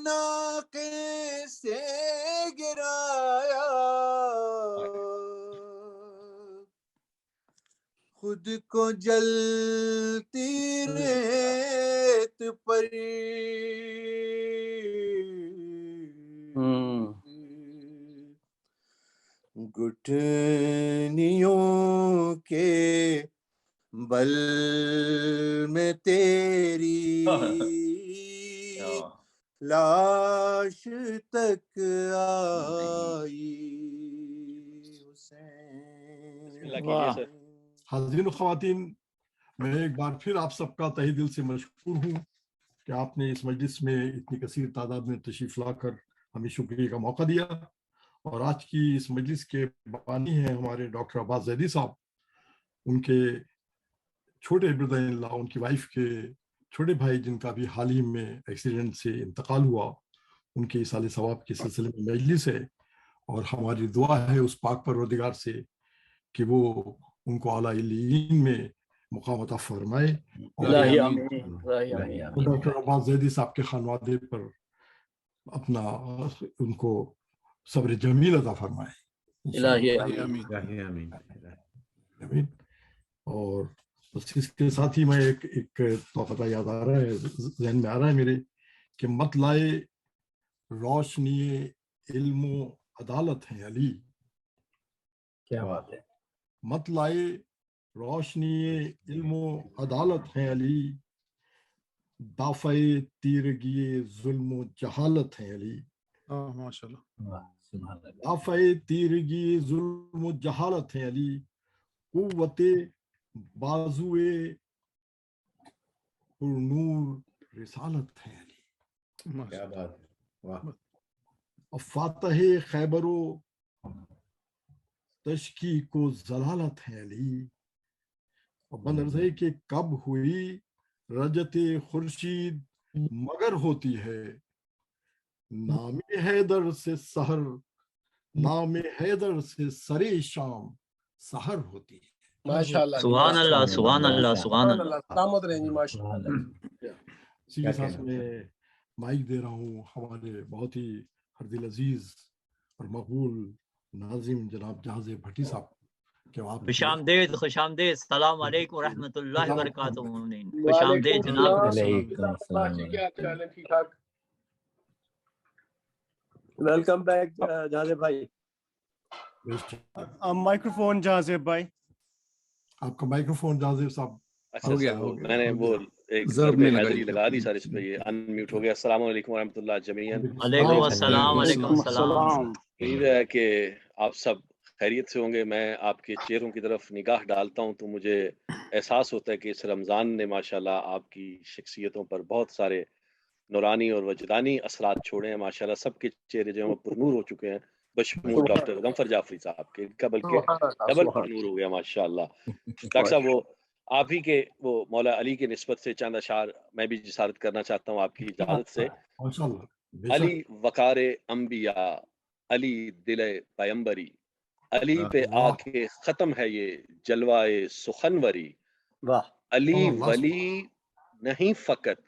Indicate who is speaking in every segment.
Speaker 1: ناقے سے گرایا، خود کو جلتی ریت پر گٹھنیوں کے بل میں تیری لاش تک آئی حسین۔
Speaker 2: حاضرین و خواتین، میں ایک بار پھر آپ سب کا تہہ دل سے مشکور ہوں کہ آپ نے اس مجلس میں اتنی کثیر تعداد میں تشریف لا کر ہمیں شکریہ کا موقع دیا۔ اور آج کی اس مجلس کے بانی ہیں ہمارے ڈاکٹر عباس زیدی صاحب، ان کے چھوٹے بردر ان لا، ان کی وائف کے چھوٹے بھائی جن کا بھی حال ہی میں ایکسیڈنٹ سے انتقال ہوا، ان کے اصالہ ثواب کے سلسلے میں مجلس ہے، اور ہماری دعا ہے اس پاک پروردگار سے کہ وہ ان کو اعلیٰ علیین میں مقام عطا فرمائے، اور ڈاکٹر عباس زیدی صاحب کے خانوادے پر اپنا ان کو صبر جمیل عطا فرمائے۔ آمین۔ اور بس اس کے ساتھ ہی میں ایک توقع یاد آ رہا ہے، ذہن میں آ رہا ہے میرے، کہ مطلع روشنی علم و عدالت ہے علی۔
Speaker 3: کیا بات ہے۔
Speaker 2: مطلع روشنی علم و عدالت ہے علی، دافع تیرگی ظلم و جہالت ہے علی۔
Speaker 4: ماشاءاللہ۔
Speaker 2: دافع تیرگی ظلم و جہالت ہے علی، قوت بازوئے پر نور رسالت ہے علی۔
Speaker 3: کیا بات ہے، واہ۔
Speaker 2: اور فاتح خیبر و تشکیک و ضلالت ہے علی، اور بنرزے کہ کب ہوئی رجت خورشید مگر ہوتی ہے، نام حیدر سے سحر، نام حیدر سے سرے شام سحر ہوتی ہے۔
Speaker 1: ماشاءاللہ،
Speaker 5: سبحان اللہ، سبحان اللہ، سبحان اللہ۔
Speaker 1: سلامت رہیں جی، ماشاءاللہ۔
Speaker 2: اسی کے ساتھ میں مائک دے رہا ہوں ہمارے بہت ہی ہر دل عزیز اور مقبول ناظم جناب جہاز بھٹی صاحب، کہ آپ
Speaker 5: خوش آمدید، خوش آمدید، السلام علیکم ورحمۃ اللہ وبرکاتہ۔ خوش آمدید جناب۔
Speaker 3: علیکم السلام۔
Speaker 1: کیا حال ہے؟ ٹھیک ٹھاک؟ ویلکم بیک جہاز بھائی۔
Speaker 4: مائکروفون جہازیب بھائی،
Speaker 2: آپ کا مائکروفون جہازیب صاحب
Speaker 6: ہو گیا میں نے وہ ایک ضرب حاضری لگا دی سر، اس پہ یہ ان میوٹ ہو گیا۔ السلام علیکم ورحمۃ اللہ جمیعاً۔
Speaker 5: علیکم السلام، علیکم السلام۔
Speaker 6: امید ہے کہ آپ سب خیریت سے ہوں گے۔ میں آپ کے چہروں کی طرف نگاہ ڈالتا ہوں تو مجھے احساس ہوتا ہے کہ اس رمضان نے ماشاءاللہ آپ کی شخصیتوں پر بہت سارے نورانی اور وجدانی اثرات چھوڑے ہیں۔ ماشاءاللہ سب کے چہرے جو ہیں پر نور ہو چکے ہیں، بشمول ڈاکٹر غنفر جعفری صاحب کے، کا بلکہ ڈبل پر نور ہو گیا ماشاءاللہ۔ ڈاکٹر صاحب، وہ آپ ہی کے وہ مولا علی کے نسبت سے چند اشعار میں بھی جسارت کرنا چاہتا ہوں آپ کی اجازت سے۔ علی وقار انبیاء، علی دل پیمبری، علی پہ آ کے ختم ہے یہ جلوائے سخنوری، علی ولی نہیں فقط،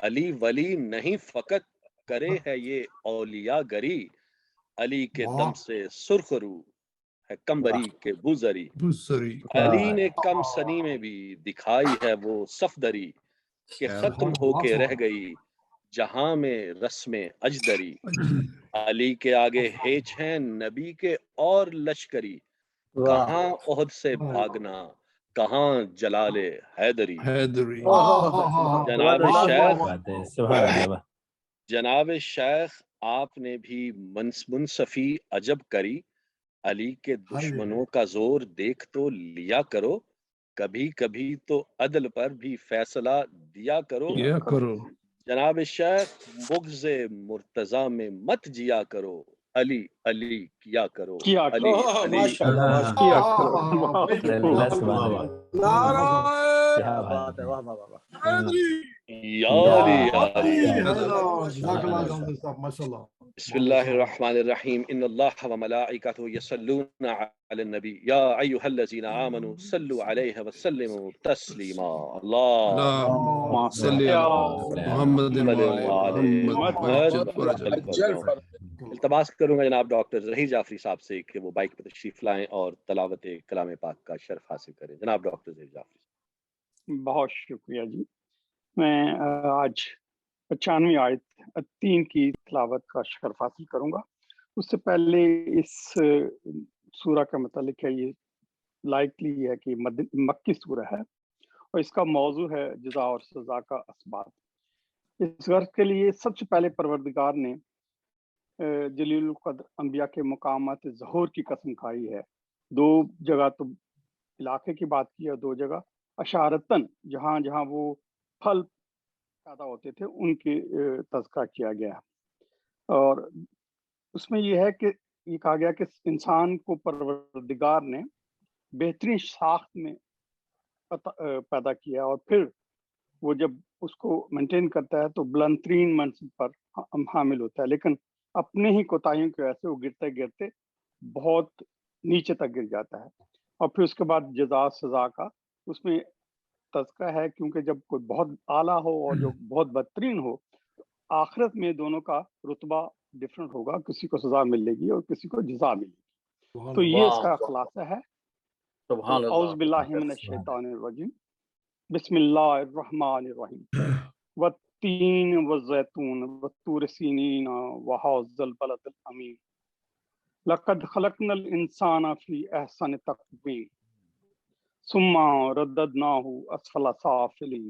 Speaker 6: علی ولی نہیں فقط کرے ہے یہ اولیاء گری، علی کے دم سے سرخ رو ہے کمبری کے بوزری، علی نے کم سنی میں بھی دکھائی ہے وہ صفدری، کہ ختم ہو کے رہ گئی جہاں میں رسم اجدری، علی کے آگے ہیچ ہیں نبی کے اور لشکری، کہاں احد سے بھاگنا کہاں جلال حیدری۔ جناب شیخ آپ نے بھی منصفی عجب کری، علی کے دشمنوں کا زور دیکھ تو لیا کرو، کبھی کبھی تو عدل پر بھی فیصلہ دیا کرو، جناب شیخ بغض مرتضی میں مت جیا کرو، علی علی کیا کرو، علی علی کیا کرو۔
Speaker 2: माशाल्लाह।
Speaker 6: बिस्मिल्लाहिर्रहमानिर्रहीम इन्नल्लाह व मलाइकतहु यसल्लूना अलन नबी या अय्युहल्लज़ीना आमनू सल्लु अलैहि व सल्लिमू तस्लीमा।
Speaker 7: اللهم صل على محمد وعلى محمد।
Speaker 6: इल्तमास करूंगा जनाब डॉक्टर ज़हीर जाफरी साहब से कि वो बाइक पर तशरीफ लाएं और तलावत कलाम पाक का शर्फ हासिल करें। जनाब डॉक्टर ज़हीर जाफरी।
Speaker 8: बहुत शुक्रिया जी। मैं आज 95 आयत 3 की तिलावत का शर्फ हासिल करूंगा। उससे पहले इस सूरा का मतलब है, ये लाइकली है कि मक्की सूरा है और इसका मौजू है जज़ा और सज़ा का असबाब। इस गर्ज के लिए सबसे पहले परवरदिगार ने जलील क़द्र अंबिया के मकामात ज़हूर की कसम खाई है। 2 जगह तो इलाके की बात की है, 2 जगह अशारतन जहाँ जहाँ वो फल पैदा होते थे उनके तज़किरा किया गया। और उसमें यह है कि ये कहा गया कि इंसान को परवरदिगार ने बेहतरीन साख्त में पैदा किया और फिर वो जब उसको मेंटेन करता है तो बुलंदतरीन मंजिल पर हामिल होता है, लेकिन अपने ही कोताहियों की वजह से वो गिरते गिरते बहुत नीचे तक गिर जाता है। और फिर उसके बाद जज़ा सज़ा का उसमें तज़किरा है, क्योंकि जब कोई बहुत आला हो और जो बहुत बदतरीन हो, आखिरत में दोनों का रुतबा डिफरेंट होगा, किसी को सज़ा मिलेगी और किसी को जज़ा मिलेगी। तो ये इसका खुलासा है। औज़ु बिल्लाहि मिनश शैतानिर रजीम, बिस्मिल्लाहिर्रहमानिर्रहीम। वत्तीन वज़ैतून वत्तूर सीनीन वहाज़ल बलदिल अमीन लक़द खलक़नल इंसाना फ़ी अहसनि तक़वीम सुम्मा रद्ददनाहु अस्फ़ला साफ़िलीन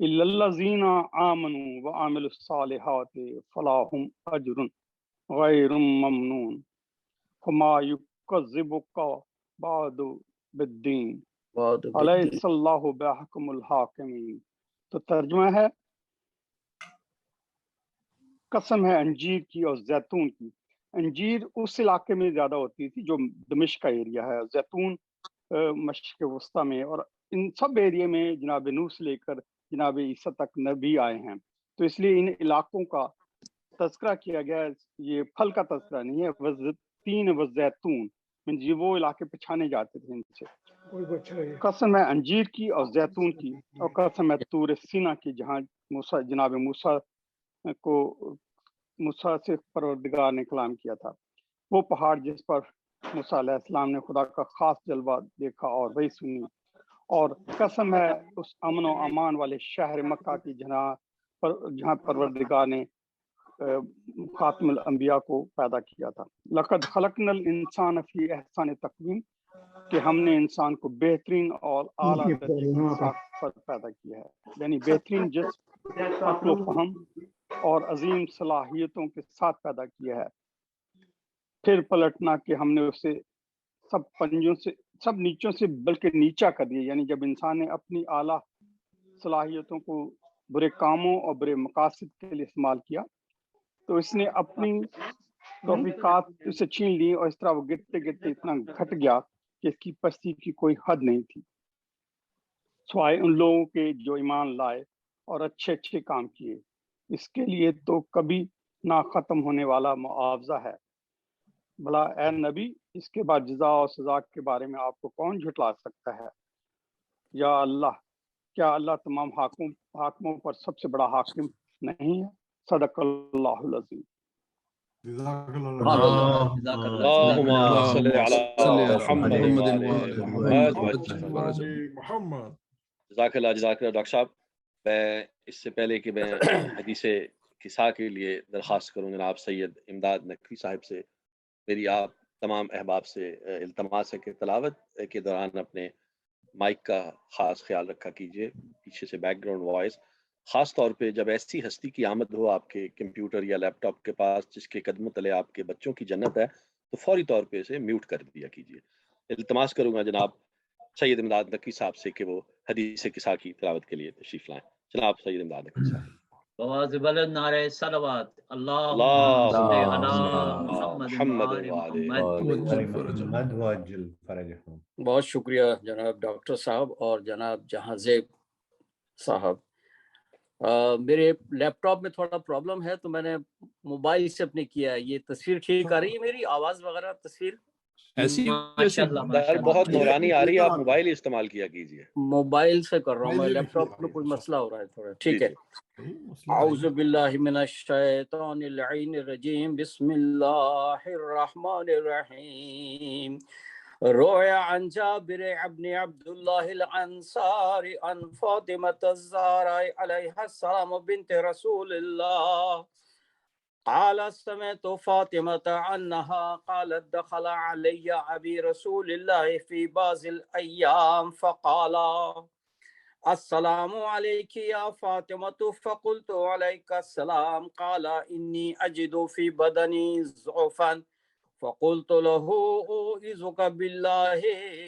Speaker 8: इल्लल्लज़ीना आमनू व आमिलुस्सालिहाति फ़लाहुम अज्रुन ग़ैरु ममनून फ़मा युकज़्ज़िबुका बादु बिद्दीन अलैहिस्सल्लाहु बिअहकमुल हाकिमीन। तो तर्जुमा है, कसम है अंजीर की और जैतून की। अंजीर उस इलाके में ज़्यादा होती थी जो दमिश्क का एरिया है, जैतून मशरिक़ वस्ता में, और इन सब एरिया में जनाब नूह से लेकर जनाब ईसा तक नबी आए हैं। तो इसलिए इन इलाकों का तज़किरा किया गया। ये फल का तज़किरा नहीं है। वज़तीन वज़ैतून जी वो इलाके पछाने जाते थे इनसे। कसम है अंजीर की और जैतून की, और कसम है तूर सीना की जहाँ मूसा जनाब मूसा से परवरदिगार ने कलाम किया था। वो पहाड़ जिस पर मूसा अलैहिस्सलाम ने खुदा का खास जलवा देखा और वही सुनी। और कसम है उस अमन और अमान वाले शहर मक्का की जहाँ परवरदिगार ने खातिमुल अंबिया को पैदा किया था। लक़द खलक़नल इंसान फ़ी अहसनि तक़वीम, कि हमने इंसान को बेहतरीन और आला दर्जे की साख्त पर पैदा किया है, यानी बेहतरीन जिस्म, अक्ल व फ़हम और अजीम सलाहियतों के साथ पैदा किया है। फिर पलटना कि हमने उसे सब पंजों से, सब नीचों से बल्कि नीचा कर दिया। यानी जब इंसान ने अपनी आला सलाहियतों को बुरे कामों और बुरे मकासद के लिए इस्तेमाल किया तो इसने अपनी तौफीकात उसे छीन ली, और इस तरह वो गिरते गिरते इतना घट गया कि इसकी पस्ती की कोई हद नहीं थी, सिवाय उन लोगों के जो ईमान लाए और अच्छे अच्छे काम किए। इसके लिए तो कभी ना ख़त्म होने वाला मुआवजा है। भला ए नबी, इसके बाद जज़ा और सज़ा के बारे में आपको कौन झुटला सकता है? या अल्लाह, क्या अल्लाह तमाम हाकिमों पर सबसे बड़ा हाकिम नहीं है? सदक़ल्लाहुल अज़ीम।
Speaker 6: जज़ाकल्लाह डॉक्टर साहब। मैं इससे पहले कि मैं हदीस किसा के लिए दरख्वास्त करूँ जनाब सैयद इमदाद नकवी साहब से, मेरी आप तमाम अहबाब से इल्तमास है कि तलावत के दौरान अपने माइक का ख़ास ख्याल रखा कीजिए, पीछे से बैकग्राउंड वॉइस, ख़ास तौर पे जब ऐसी हस्ती की आमद हो आपके कंप्यूटर या लैपटॉप के पास जिसके कदमों तले आपके बच्चों की जन्नत है, तो फौरी तौर पे इसे म्यूट कर दिया कीजिए। इल्तमास करूँगा जनाब सैयद इमदाद नकवी साहब से कि वो हदीस किसा की तिलावत के लिए तशरीफ लाएं। जनाब सैयद इमदाद नकवी साहब।
Speaker 5: आवाज़ बुलंद नारे सलवात, अल्लाहुम्मा सल्ली अला मुहम्मद व आले मुहम्मद।
Speaker 9: बहुत शुक्रिया जनाब डॉक्टर साहब और जनाब जहांज़ेब साहब। میرے لیپ ٹاپ میں تھوڑا پرابلم ہے تو میں نے موبائل سے اپنے کیا ہے. یہ تصویر ٹھیک آ رہی ہے میری آواز وغیرہ تصویر؟
Speaker 7: ایسی
Speaker 6: سر بہت نورانی آ رہی ہے, آپ موبائل استعمال کیا کیجیے.
Speaker 9: موبائل سے کر رہا ہوں میں, لیپ ٹاپ میں کوئی مسئلہ ہو رہا ہے تھوڑا. ٹھیک ہے. اعوذ باللہ من الشیطان اللعین الرجیم, بسم اللہ الرحمن الرحیم. روى عن جابر بن عبد الله الأنصاري عن فاطمة الزهراء عليها السلام بنت رسول الله قال سمعت فاطمة أنها قالت دخل علي أبي رسول الله في بعض الأيام فقال السلام عليك يا فاطمة فقلت عليك السلام قال إني أجد في بدني ضعفا فقلت له أعوذك بالله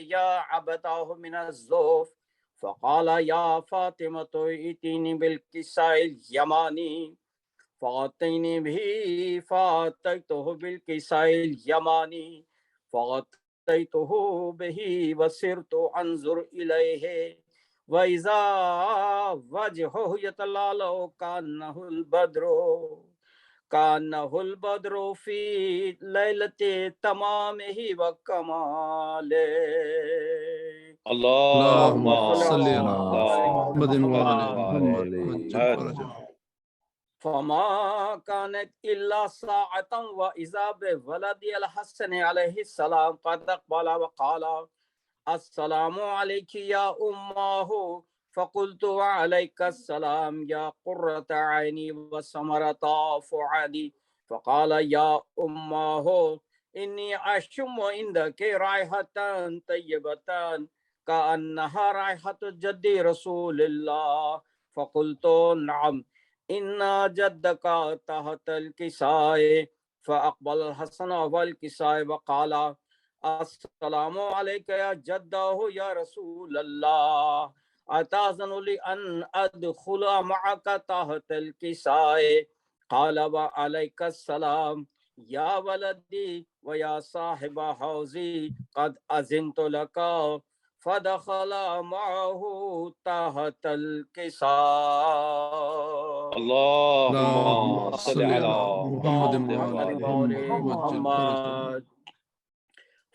Speaker 9: يا عبتاه من الضعف فقال يا فاطمة ائتيني بالكساء اليماني فأتيني به فأتيته بالكساء اليماني فغطيته به وسرت أنظر إليه وإذا وجهه يتلألأ كأنه البدر في ليلة تمامه وكماله.
Speaker 6: اللهم
Speaker 7: صل
Speaker 6: صل
Speaker 7: على محمد
Speaker 6: على
Speaker 7: محمد.
Speaker 9: فما كانت إلا ساعة وإذا بولدي الحسن عليه السلام قد أقبل وقال السلام عليك يا أمه فقلت وعليك السلام يا قرة عيني وثمرة فؤادي فقال يا أمه إني أشم عندك رائحة طيبة كأنها رائحة جدي رسول الله فقلت نعم إن جدك تحت الكساء فأقبل الحسن والكساء وقال السلام عليك يا جده يا رسول الله أتأذن لي أن أدخل معك تحت الكساء قال وعليك السلام يا ولدي ويا صاحب حوزي قد أذنت لك فدخل معه تحت الكساء.
Speaker 6: اللهم صل على
Speaker 9: محمد.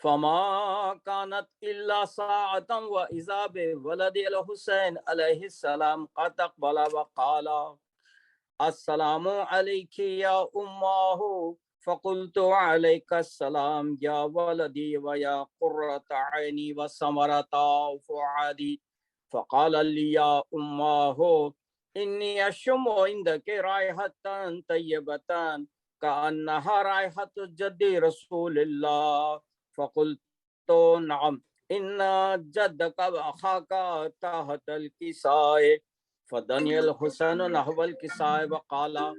Speaker 9: فما كانت إلا ساعة وإذا بولد الحسين عليه السلام قد أقبل وقال السلام عليك يا أمه فقلت عليك السلام يا ولدي ويا قرة عيني وثمرة فؤادي فقال لي يا أمه إني أشم عندك رائحة طيبة كأنها رائحة جدي رسول الله فقلت نعم إن جدك وأخاك تحت الكساء فدني الحسين نحو الكساء وقال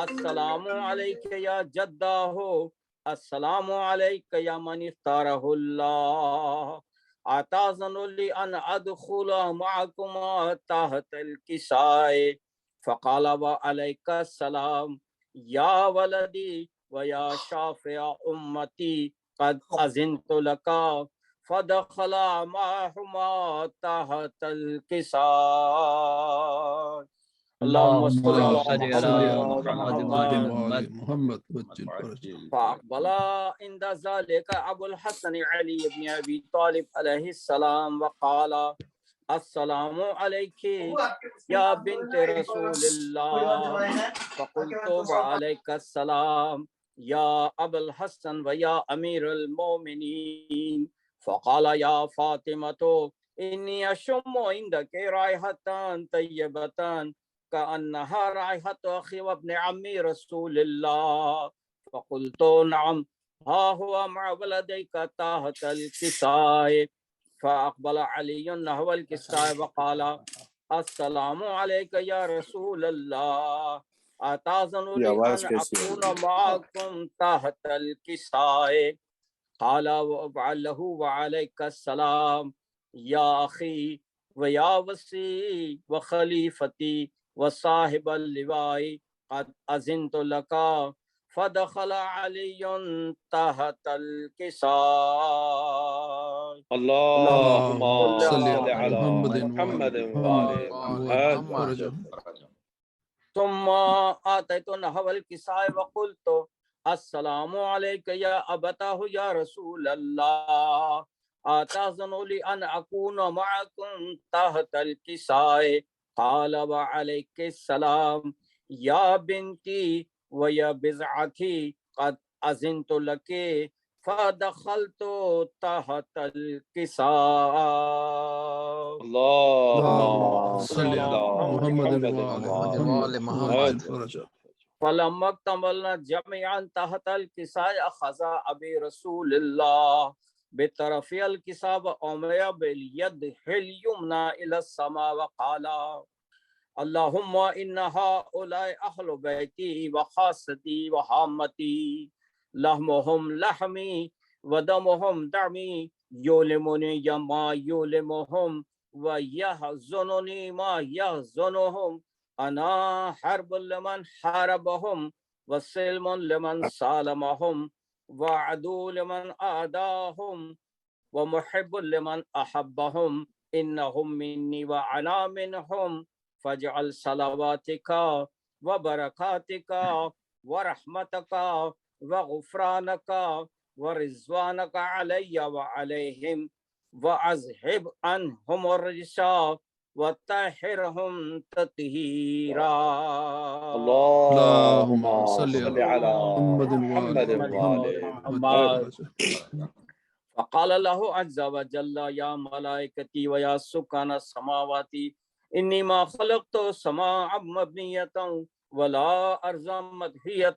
Speaker 9: السلام عليك يا جده السلام عليك يا من اختاره الله أتأذن لي أن أدخل معكما تحت الكساء فقال وعليك السلام يا ولدي ويا شافع أمتي قد أذنت لك فدخل معهما تحت الكساء. اللهم صل على
Speaker 7: محمد.
Speaker 9: فأقبل عند ذلك أبو الحسن علي بن أبي طالب عليه السلام وقال السلام عليك يا بنت رسول الله فقلت وعليك السلام يا أبا الحسن ويا أمير المؤمنين فقال يا فاطمة إني أشم عندك رائحة طيبة كأنها رائحة أخي وابن عمي رسول الله فقلت نعم ها هو مع ولديك تحت الكساء فأقبل علي نحو الكساء وقال السلام عليك يا رسول الله أتأذن لي أن أكون معكم تحت الكساء قال وأبعله وعليك السلام يا أخي ويا وصي وخليفتي وصاحب اللواء قد أذنت لك فدخل علي تحت الكساء.
Speaker 6: اللهم
Speaker 7: صل
Speaker 6: صل
Speaker 7: على
Speaker 6: على
Speaker 7: محمد
Speaker 6: محمد
Speaker 7: وعلى
Speaker 6: وآل محمد
Speaker 9: ثم آتيت نحو الكساء وقلت السلام عليك يا أبتاه يا رسول الله أتأذن لي أن أكون معكم تحت الكساء قال وعليك السلام يا بنتي ويا بضعتي قد أذنت لك فدخلت تحت الكساء.
Speaker 6: اللهم
Speaker 7: صل على محمد وعلى محمد.
Speaker 9: فلما اكتملنا جميعا تحت الكساء أخذ أبي رسول الله بطرف الكساء وأمر باليد اليمنى إلى السماء وقال اللهم إن هؤلاء أهل بيتي وخاصتي وحامتي لحمهم لحمي ودمهم دمي يؤلمني ما يؤلمهم ويحزنني ما يحزنهم أنا حرب لمن حاربهم وسلم لمن سالمهم وعدو لمن أعداهم ومحب لمن أحبهم إنهم مني وأنا منهم فاجعل صلواتك وبركاتك ورحمتك وغفرانك ورضوانك علي وعليهم وأذهب عنهم الرجس وطهرهم تطهيرا.
Speaker 6: اللهم
Speaker 7: صل
Speaker 6: صل على
Speaker 7: محمد
Speaker 6: محمد وآل محمد.
Speaker 9: فقال له عز وجل يا ملائكتي ويا سكان السماوات إني ما خلقت سماء مبنية ولا أرضا مدحية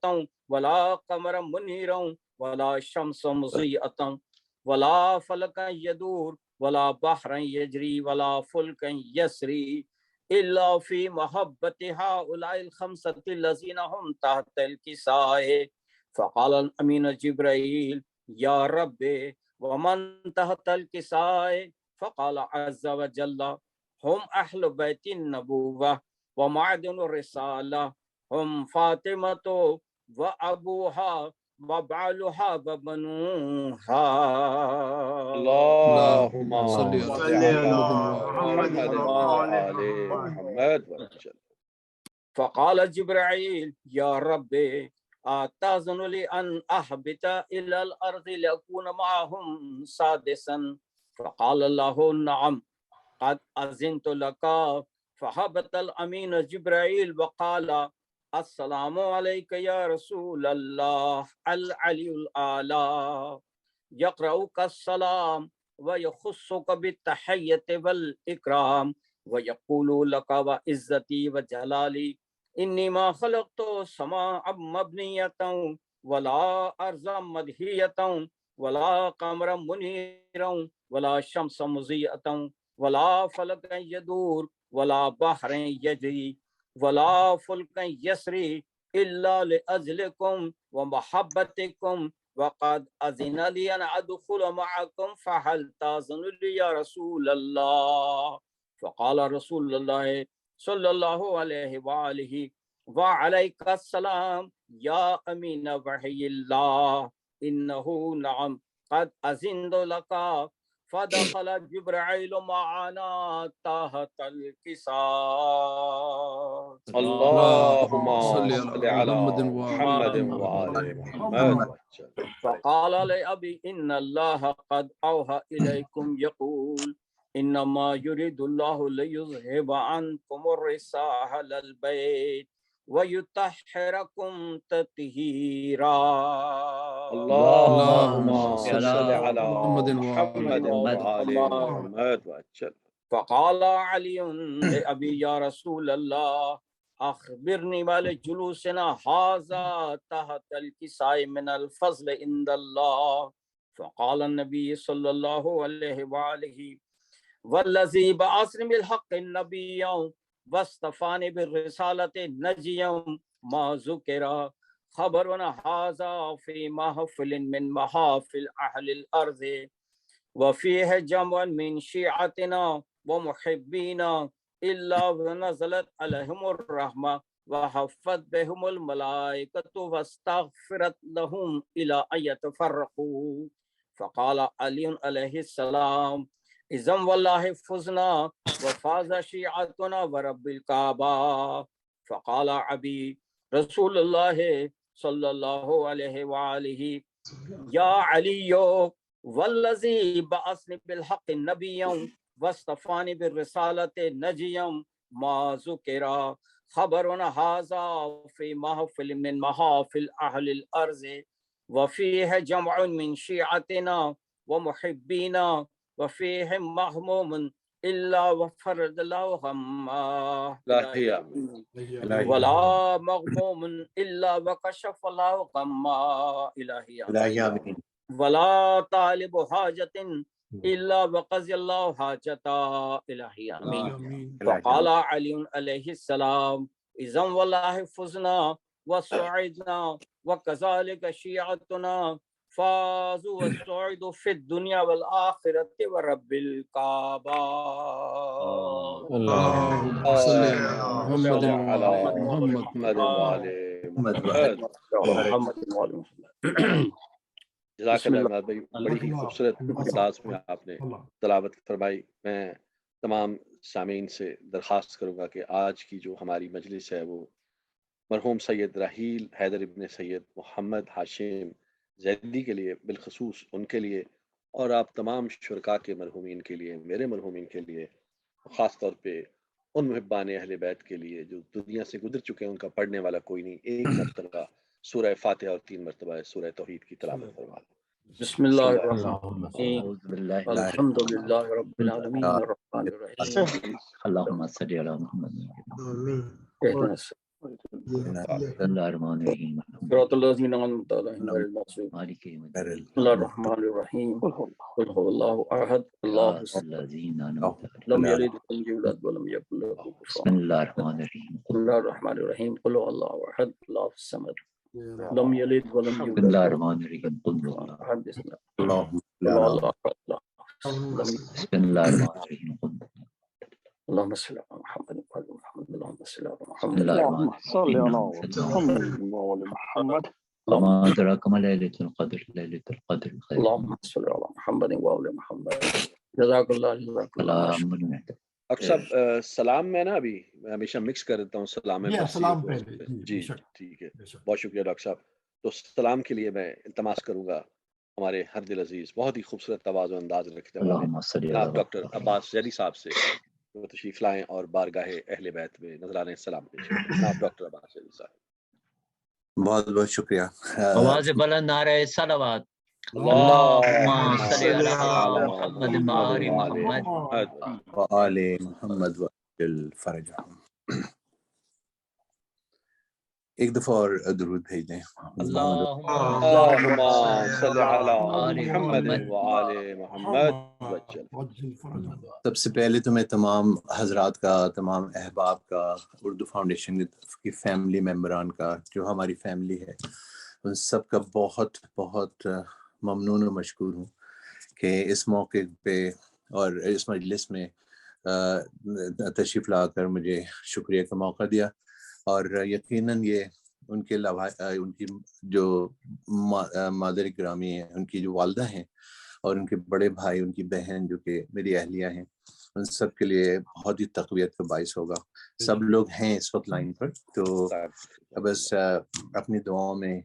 Speaker 9: ولا قمرا منيرا ولا شمس مضيئة ولا فلكا يدور ولا بحرا يجري ولا فلكا يسري إلا في محبة هؤلاء الخمسة الذين هم تحت الكساء. فقال الأمين جبرائيل يا ربي ومن تحت الكساء؟ فقال عز وجل هم أهل بيت النبوة ومعدن الرسالة هم فاطمة وأبوها وبعلها وبنوها.
Speaker 6: اللهم
Speaker 7: صل
Speaker 6: صل على محمد وآل محمد.
Speaker 9: فقال جبرائيل يا ربي أتأذن لي أن أهبط إلى الأرض لأكون معهم سادسا؟ فقال الله نعم قد أذنت لك. فهبط الأمين جبرائيل وقال السلام عليك يا رسول الله العلي الأعلى يقرأك السلام ويخصك بالتحية والإكرام ويقول لك وعزتي وجلالي إني ما خلقت سماء مبنية ولا أرضا مدحية ولا قمرا منيرا ولا شمس مضيئة ولا فلكا يدور ولا بحر يجري ولا فلكا يسري إلا لأجلكم ومحبتكم وقد أذن لي أن أدخل معكم فهل تأذن لي يا رسول الله؟ فقال رسول الله صلى الله عليه وآله وعليك السلام يا أمين وحي الله إنه نعم قد أذنت لك. فدخل جبرائيل معنا تحت الكساء.
Speaker 6: اللهم
Speaker 7: صل
Speaker 6: صل
Speaker 7: على
Speaker 6: على
Speaker 7: محمد
Speaker 6: محمد وآل محمد.
Speaker 9: فقال لأبي إن الله قد أوحى إليكم يقول إنما يريد الله ليذهب عنكم الرجس أهل البيت ويطهركم تطهيرا.
Speaker 6: اللهم صل على
Speaker 7: محمد
Speaker 6: محمد وآل محمد.
Speaker 9: فقال علي لأبي يا رسول الله أخبرني ما لجلوسنا هذا تحت الكساء من الفضل عند الله. فقال النبي صلى الله عليه وآله والذي بعثني بالحق النبي واصطفاني بالرسالة نجيا ما ذكر خبرنا هذا في محفل من محافل أهل الأرض وفيه جمع من شيعتنا ومحبينا إلا ونزلت عليهم الرحمة وحفت بهم الملائكة واستغفرت لهم إلى أن يتفرقوا فقال علی علیہ السلام اذن واللہ فزنا وفاز شیعتنا ورب الکعبہ. فقال ابی رسول اللہ صلی اللہ علیہ وآلہ یا علی والذی بعثنی بالحق نبیا واصطفانی بالرسالۃ نجیا ما ذکر خبرنا ھذا فی محفل من محافل اہل الارض وفیہ جمع من شیعتنا ومحبینا وفیہ محموم الا وفرد له غما ولا مغموم الا وکشف له غما الہی آمین ولا طالب حاجت الا وقضی اللہ حاجتا الہی آمین. فقال علی علیہ السلام اذن واللہ فزنا وسعدنا وكذلك شیعتنا فازوا والسعدوا في الدنيا والآخرة ورب الكعبة.
Speaker 7: اللهم صل على محمد وعلى
Speaker 6: محمد. جزاک اللہ عماد بھائی، بڑی ہی خوبصورت انداز میں آپ نے تلاوت فرمائی. میں تمام سامعین سے درخواست کروں گا کہ آج کی جو ہماری مجلس ہے وہ مرحوم سید رحیل حیدر ابن سید محمد ہاشم زیدی کے لیے، بالخصوص ان کے لیے، اور آپ تمام شرکاء کے مرحومین کے لیے، میرے مرحومین کے لیے، خاص طور پہ ان محبان اہل بیت کے لیے جو دنیا سے گزر چکے ہیں، ان کا پڑھنے والا کوئی نہیں. ایک مرتبہ سورہ فاتحہ اور 3 مرتبہ سورہ توحید کی تلاوت فرما.
Speaker 9: بسم اللہ الرحمن الرحیم الحمد للہ رب العالمین الرحمن الرحیم
Speaker 5: اللهم صل على محمد
Speaker 9: اهدنا
Speaker 5: الرحمن الرحیم
Speaker 9: صراط الذین انعمت علیہم غیر المغضوب
Speaker 5: مالک یوم الدین
Speaker 9: بسم اللہ الرحمن الرحیم قل هو اللہ احد اللہ
Speaker 5: الذین انعمت
Speaker 9: لم یلد ولم یولد ولم یکن له کفوا
Speaker 5: بسم اللہ الرحمن الرحیم
Speaker 9: بسم اللہ الرحمن الرحیم قل هو اللہ احد اللہ الصمد لم یلد ولم
Speaker 5: بسم
Speaker 9: یولد
Speaker 5: اللہ الرحمن الرحیم قل هو اللہ
Speaker 9: احد بسم اللہ
Speaker 5: بسم اللہ الرحمن الرحیم قل
Speaker 9: اللهم صل على محمد وعلى محمد اللهم صل على
Speaker 5: بسم
Speaker 9: محمد
Speaker 5: اللہ الرحمن
Speaker 8: صلی
Speaker 5: الرحیم
Speaker 8: اللہ وعلی محمد
Speaker 5: وما ادراک ما لیلۃ القدر لیلۃ القدر خیر
Speaker 9: اللهم صل على محمد وعلى محمد جزاک اللہ جزاک اللہ
Speaker 5: سلام
Speaker 6: ڈاکٹر صاحب سلام میں نا ابھی میں ہمیشہ مکس کر دیتا ہوں سلام میں
Speaker 2: سلام پہلے
Speaker 6: جی ٹھیک ہے. بہت شکریہ ڈاکٹر صاحب. تو سلام کے لیے میں التماس کروں گا ہمارے ہر دل عزیز بہت ہی خوبصورت آواز و انداز رکھتے ہیں
Speaker 5: اللہم صلی
Speaker 6: جناب
Speaker 5: علی
Speaker 6: ڈاکٹر عباس زیدی صاحب سے وہ تشریف لائیں اور بارگاہ اہل بیت میں نذرانِ سلام پیش کریں. جناب ڈاکٹر عباس زیدی صاحب.
Speaker 3: بہت بہت شکریہ.
Speaker 5: آواز بلند نعرہ صلوات
Speaker 6: اللہم
Speaker 5: صلی علی محمد وآل محمد
Speaker 3: وآل محمد وعجل فرجہم. ایک دفعہ اور درود بھیج دیں.
Speaker 6: اللہم صلی علی محمد وآل محمد.
Speaker 3: سب سے پہلے تو میں تمام حضرات کا، تمام احباب کا، اردو فاؤنڈیشن کی فیملی ممبران کا، جو ہماری فیملی ہے، ان سب کا بہت بہت ممنون و مشکور ہوں کہ اس موقع پہ اور اس مجلس میں تشریف لا کر مجھے شکریہ کا موقع دیا. اور یقیناً یہ ان کے ان کی جو مادر گرامی ہیں، ان کی جو والدہ ہیں، اور ان کے بڑے بھائی، ان کی بہن جو کہ میری اہلیہ ہیں، ان سب کے لیے بہت ہی تقویت کا باعث ہوگا. سب لوگ ہیں اس وقت لائن پر، تو بس اپنی دعاؤں میں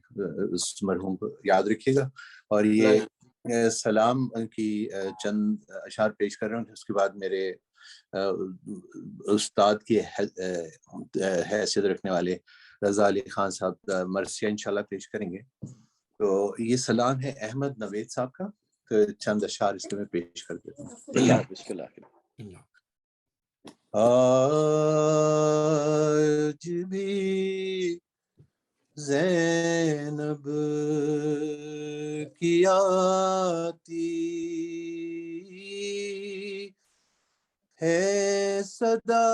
Speaker 3: اس مرحوم کو یاد رکھیے گا. اور یہ سلام کی چند اشعار پیش کر رہا ہوں، اس کے بعد میرے استاد کی حیثیت رکھنے والے رضا علی خان صاحب مرثیہ انشاءاللہ پیش کریں گے. تو یہ سلام ہے احمد نوید صاحب کا، تو چند اشعار اس کے میں پیش کر دیتا ہوں.
Speaker 6: بسم اللہ.
Speaker 3: آج بھی زینب کی آتی ہے صدا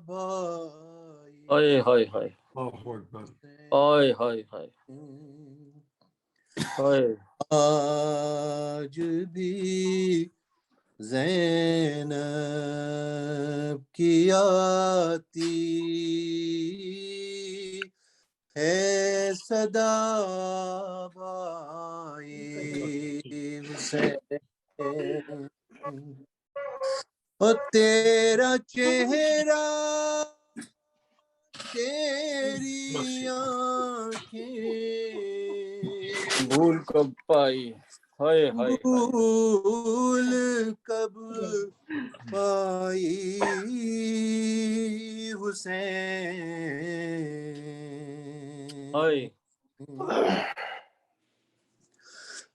Speaker 3: بھائی.
Speaker 9: ہائے ہائے ہائے ہائے ہائے ہائے ہائے.
Speaker 3: آج بھی زینب کی آتی ہے صدا بھائی حسین او تیرا چہرہ تیری آنکھیں
Speaker 9: بھول کب پائی، ہائے ہائے
Speaker 3: بھول کب پائی حسین
Speaker 9: ہائے،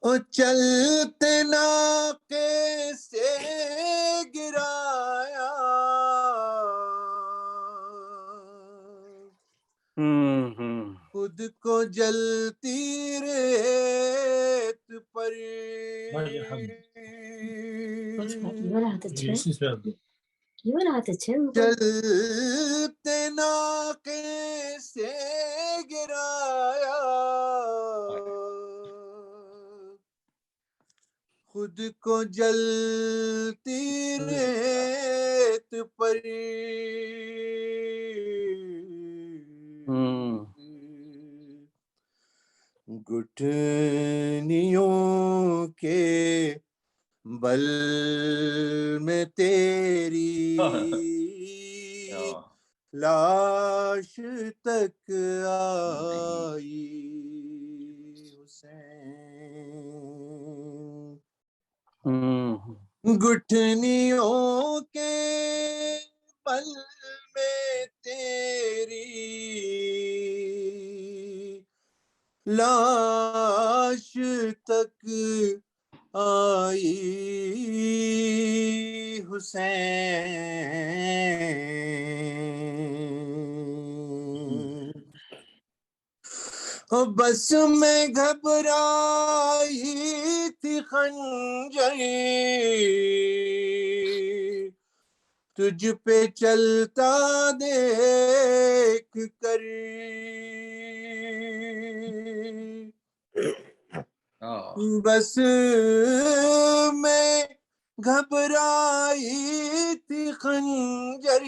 Speaker 3: او چلتے ناقے سے گرایا خود کو جلتی ریت پر چلتے ناقے سے گرایا خود کو جلتی ریت پر گٹھنیوں کے بل میں تیری لاش تک آئی حسین گٹھنیوں کے بل میں تیری لاش تک آئی حسین بس میں گھبرائی تھی خنجر تجھ پہ چلتا دیکھ کر بس میں گھبرائی تھی خنجر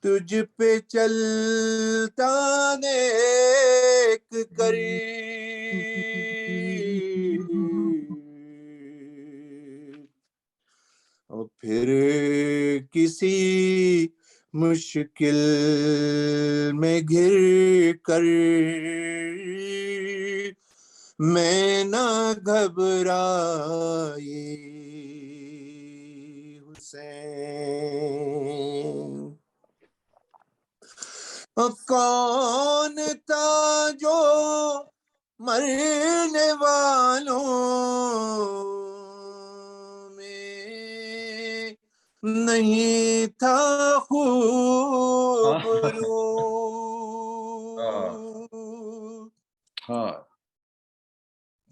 Speaker 3: تجھ پہ چلتا دیکھ کر اور پھر کسی مشکل میں گر کر میں نہ گھبرائی حسین کون تھا جو مرنے والوں میں نہیں تھا خوبرو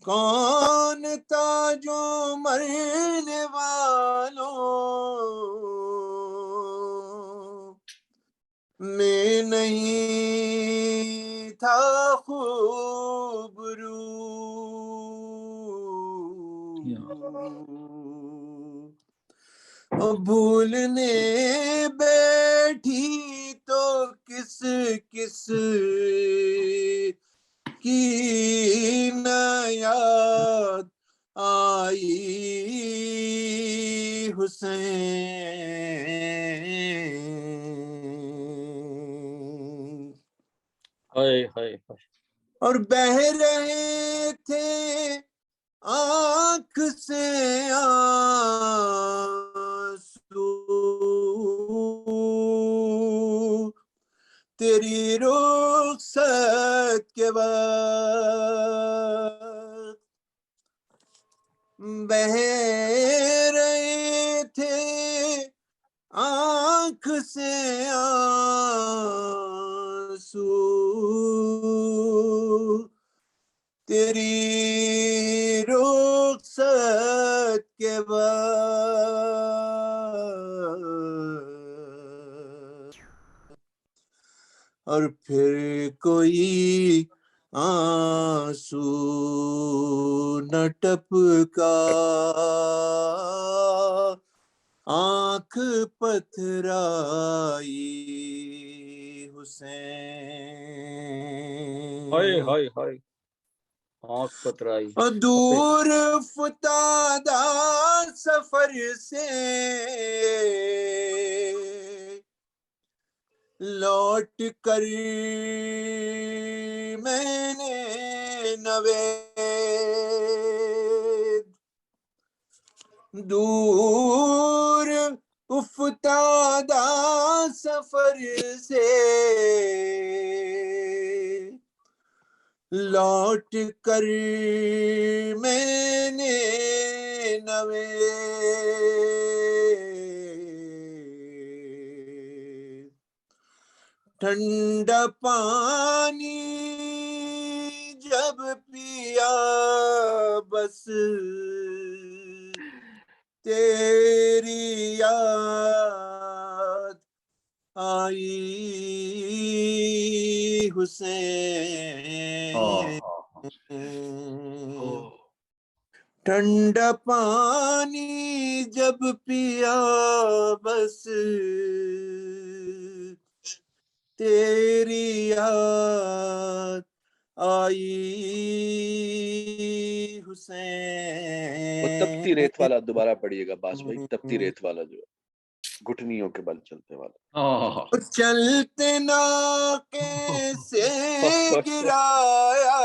Speaker 3: کون تھا جو مرنے والوں میں نہیں تھا خوبرو بھولنے بیٹھی تو کس کس کی نہ یاد آئی حسین
Speaker 9: ہائے ہائے،
Speaker 3: اور بہہ رہے تھے آنکھ سے آنسو تیری رخصت کے وقت بہہ رہے تھے آنکھ سے آنسو تیری رخصت کے بعد اور پھر کوئی آنسو نہ ٹپکا آنکھ پتھرائی حسین
Speaker 9: ہائے ہائے ہائے آنکھ پترائی
Speaker 3: دور فتادہ سفر سے لوٹ کر میں نے نوید دور افتادہ سفر سے لوٹ کر میں نے نوید ٹھنڈا پانی جب پیا بس تیری یاد آئی حسین ٹھنڈا پانی جب پیا بس تیری یاد آئی حسین.
Speaker 6: وہ تپتی ریت والا دوبارہ پڑھیے گا باس بھائی، تپتی ریت والا جو گھٹنیوں کے بل چلتے والا.
Speaker 3: چلتے ناکے سے گرایا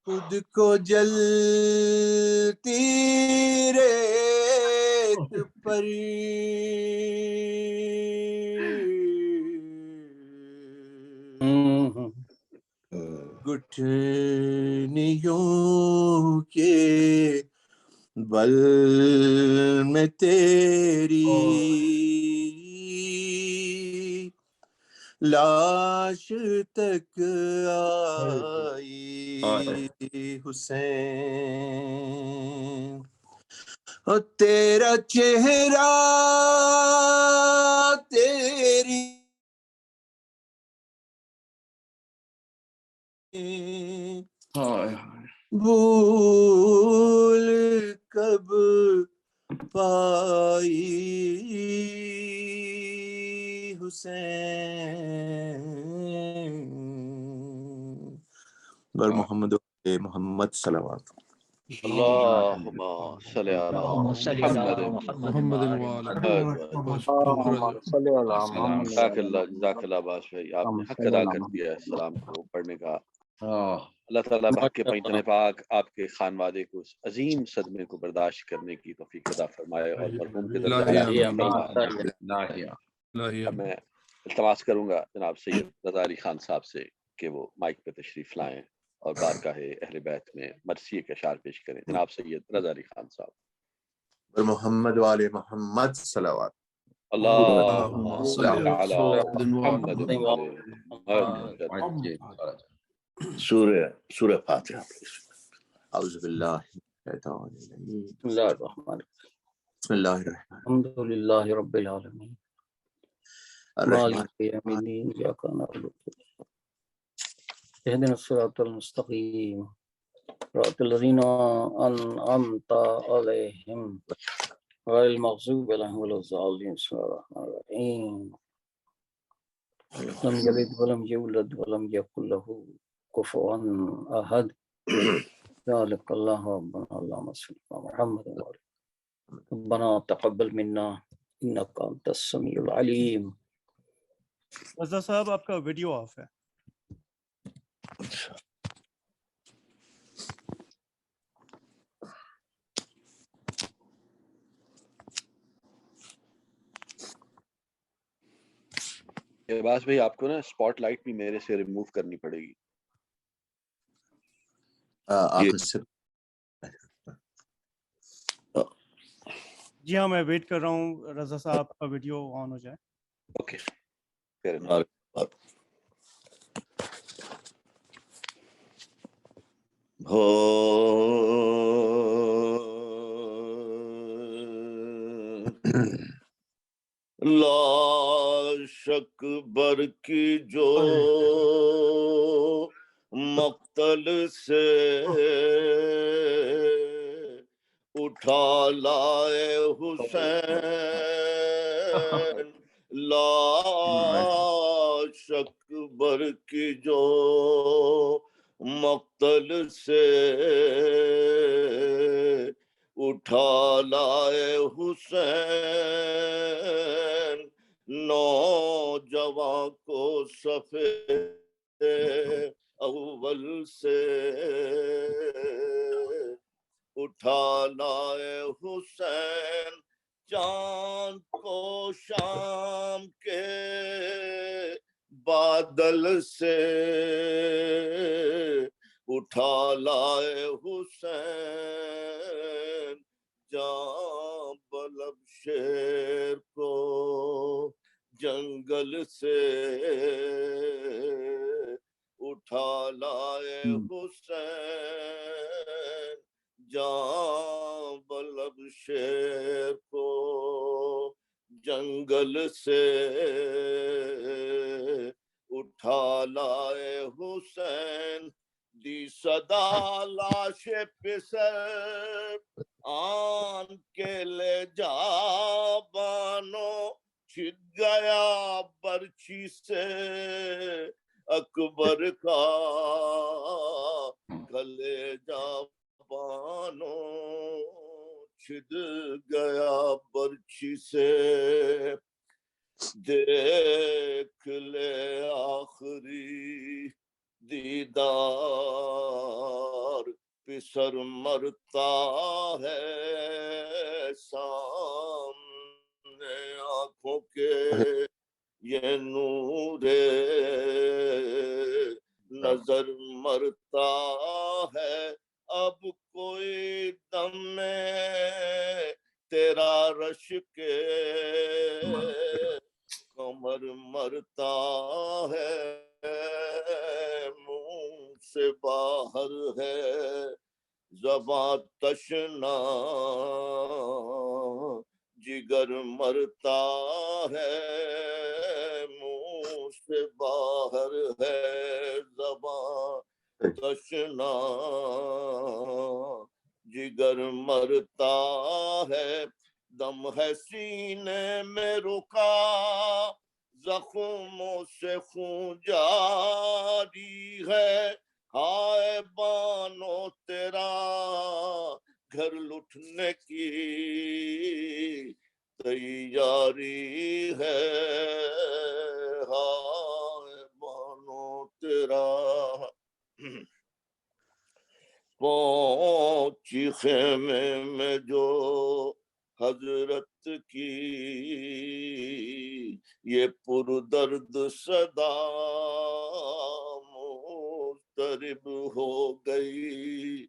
Speaker 3: خود کو جلتی ریت پر گٹھنیوں کے بل میں تیری لاش تک آئی حسین. اور تیرا چہرہ تیری بھول کب پائی حسین. بر محمد محمد صلوات.
Speaker 6: اللہم صلی علی محمد
Speaker 4: محمد
Speaker 8: صلی اللہ محمد.
Speaker 6: جزاک اللہ باس بھائی، آپ نے حق ادا کر دیا ہے السلام کو پڑھنے کا. اللہ تعالیٰ بحق کے پیغمبر پاک آپ کے خانوادے کو اس عظیم صدمے کو برداشت کرنے کی توفیق عطا فرمائے اور مرحوم کے درجات میں التماس کروں گا جناب سید رضا علی خان صاحب سے کہ وہ مائک پہ تشریف لائیں اور بارگاہ اہل بیت میں مرثیے کے اشعار پیش کریں. جناب سید رضا علی خان صاحب.
Speaker 3: محمد والے محمد صلوات.
Speaker 6: اللہم صلی علی محمد
Speaker 10: سورہ فاتحہ.
Speaker 3: اعوذ باللہ من الشیطان الرجیم.
Speaker 9: بسم اللہ الرحمن الرحیم.
Speaker 3: بسم اللہ الرحمن
Speaker 9: الحمد للہ رب العالمین
Speaker 3: الرحیم.
Speaker 9: مالک یوم الدین ایاک نعبد و اهدنا الصراط المستقیم صراط الذین انعمت علیہم غیر المغضوب علیہم ولا الضالین. بسم اللہ الرحمن الرحیم. لم یلد ولم یولد ولم یکن له کفوا احد. ذلک اللہ ربنا اللہم صل علی محمد ربنا تقبل منا انک انت السمیع العلیم.
Speaker 4: رضا صاحب آپ کا ویڈیو آف ہے.
Speaker 6: عباس بھائی آپ کو نا اسپاٹ لائٹ بھی میرے سے ریموو کرنی پڑے گی.
Speaker 3: آپ اس سے
Speaker 4: جی ہاں میں ویٹ کر رہا ہوں رضا صاحب کا ویڈیو آن ہو جائے.
Speaker 6: اوکے.
Speaker 10: لا شک بر کی جو مقتل سے اٹھا لائے حسین لاش اکبر کی جو مقتل سے اٹھا لائے حسین نوجوان کو صفے اول سے اٹھا لائے حسین چاند کو شام کے بادل سے اٹھا لائے حسین جاں بلب شیر کو جنگل سے اٹھا لائے حسین جاں بلب شیر کو جنگل سے اٹھا لائے حسین دی صدا لاش پسر آن کے لے جا بانو چھٹ گیا برچی سے اکبر کا کلیجہ بانو چھد گیا برچی سے دیکھ لے آخری دیدار پسر مرتا ہے سامنے آنکھوں کے یہ نور نظر مرتا ہے اب کوئی دم میں تیرا رش کے کمر مرتا ہے منہ سے باہر ہے زبان تشنا جگر مرتا ہے منہ سے باہر ہے زبان تشنا جگر مرتا ہے دم ہے سینے میں رکا زخموں سے خون جاری ہے ہائے بانو تیرا گھر لٹنے کی تیاری ہے ہائے بانو تیرا پہنچی خیمے میں جو حضرت کی یہ پردرد صدا مضطرب ہو گئی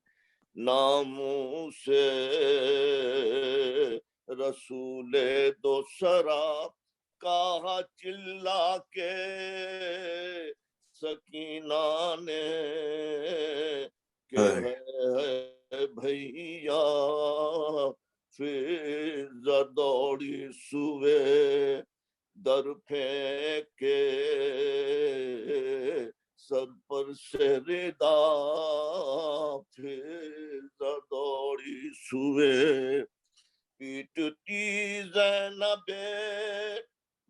Speaker 10: ناموں سے رسول دو سرا کہا چلا کے سکینہ نے کہ ہے بھیا فضا دوڑی سوے در پھینکے سر پر سے ردا فضا دوڑی سوے پیٹتی زینب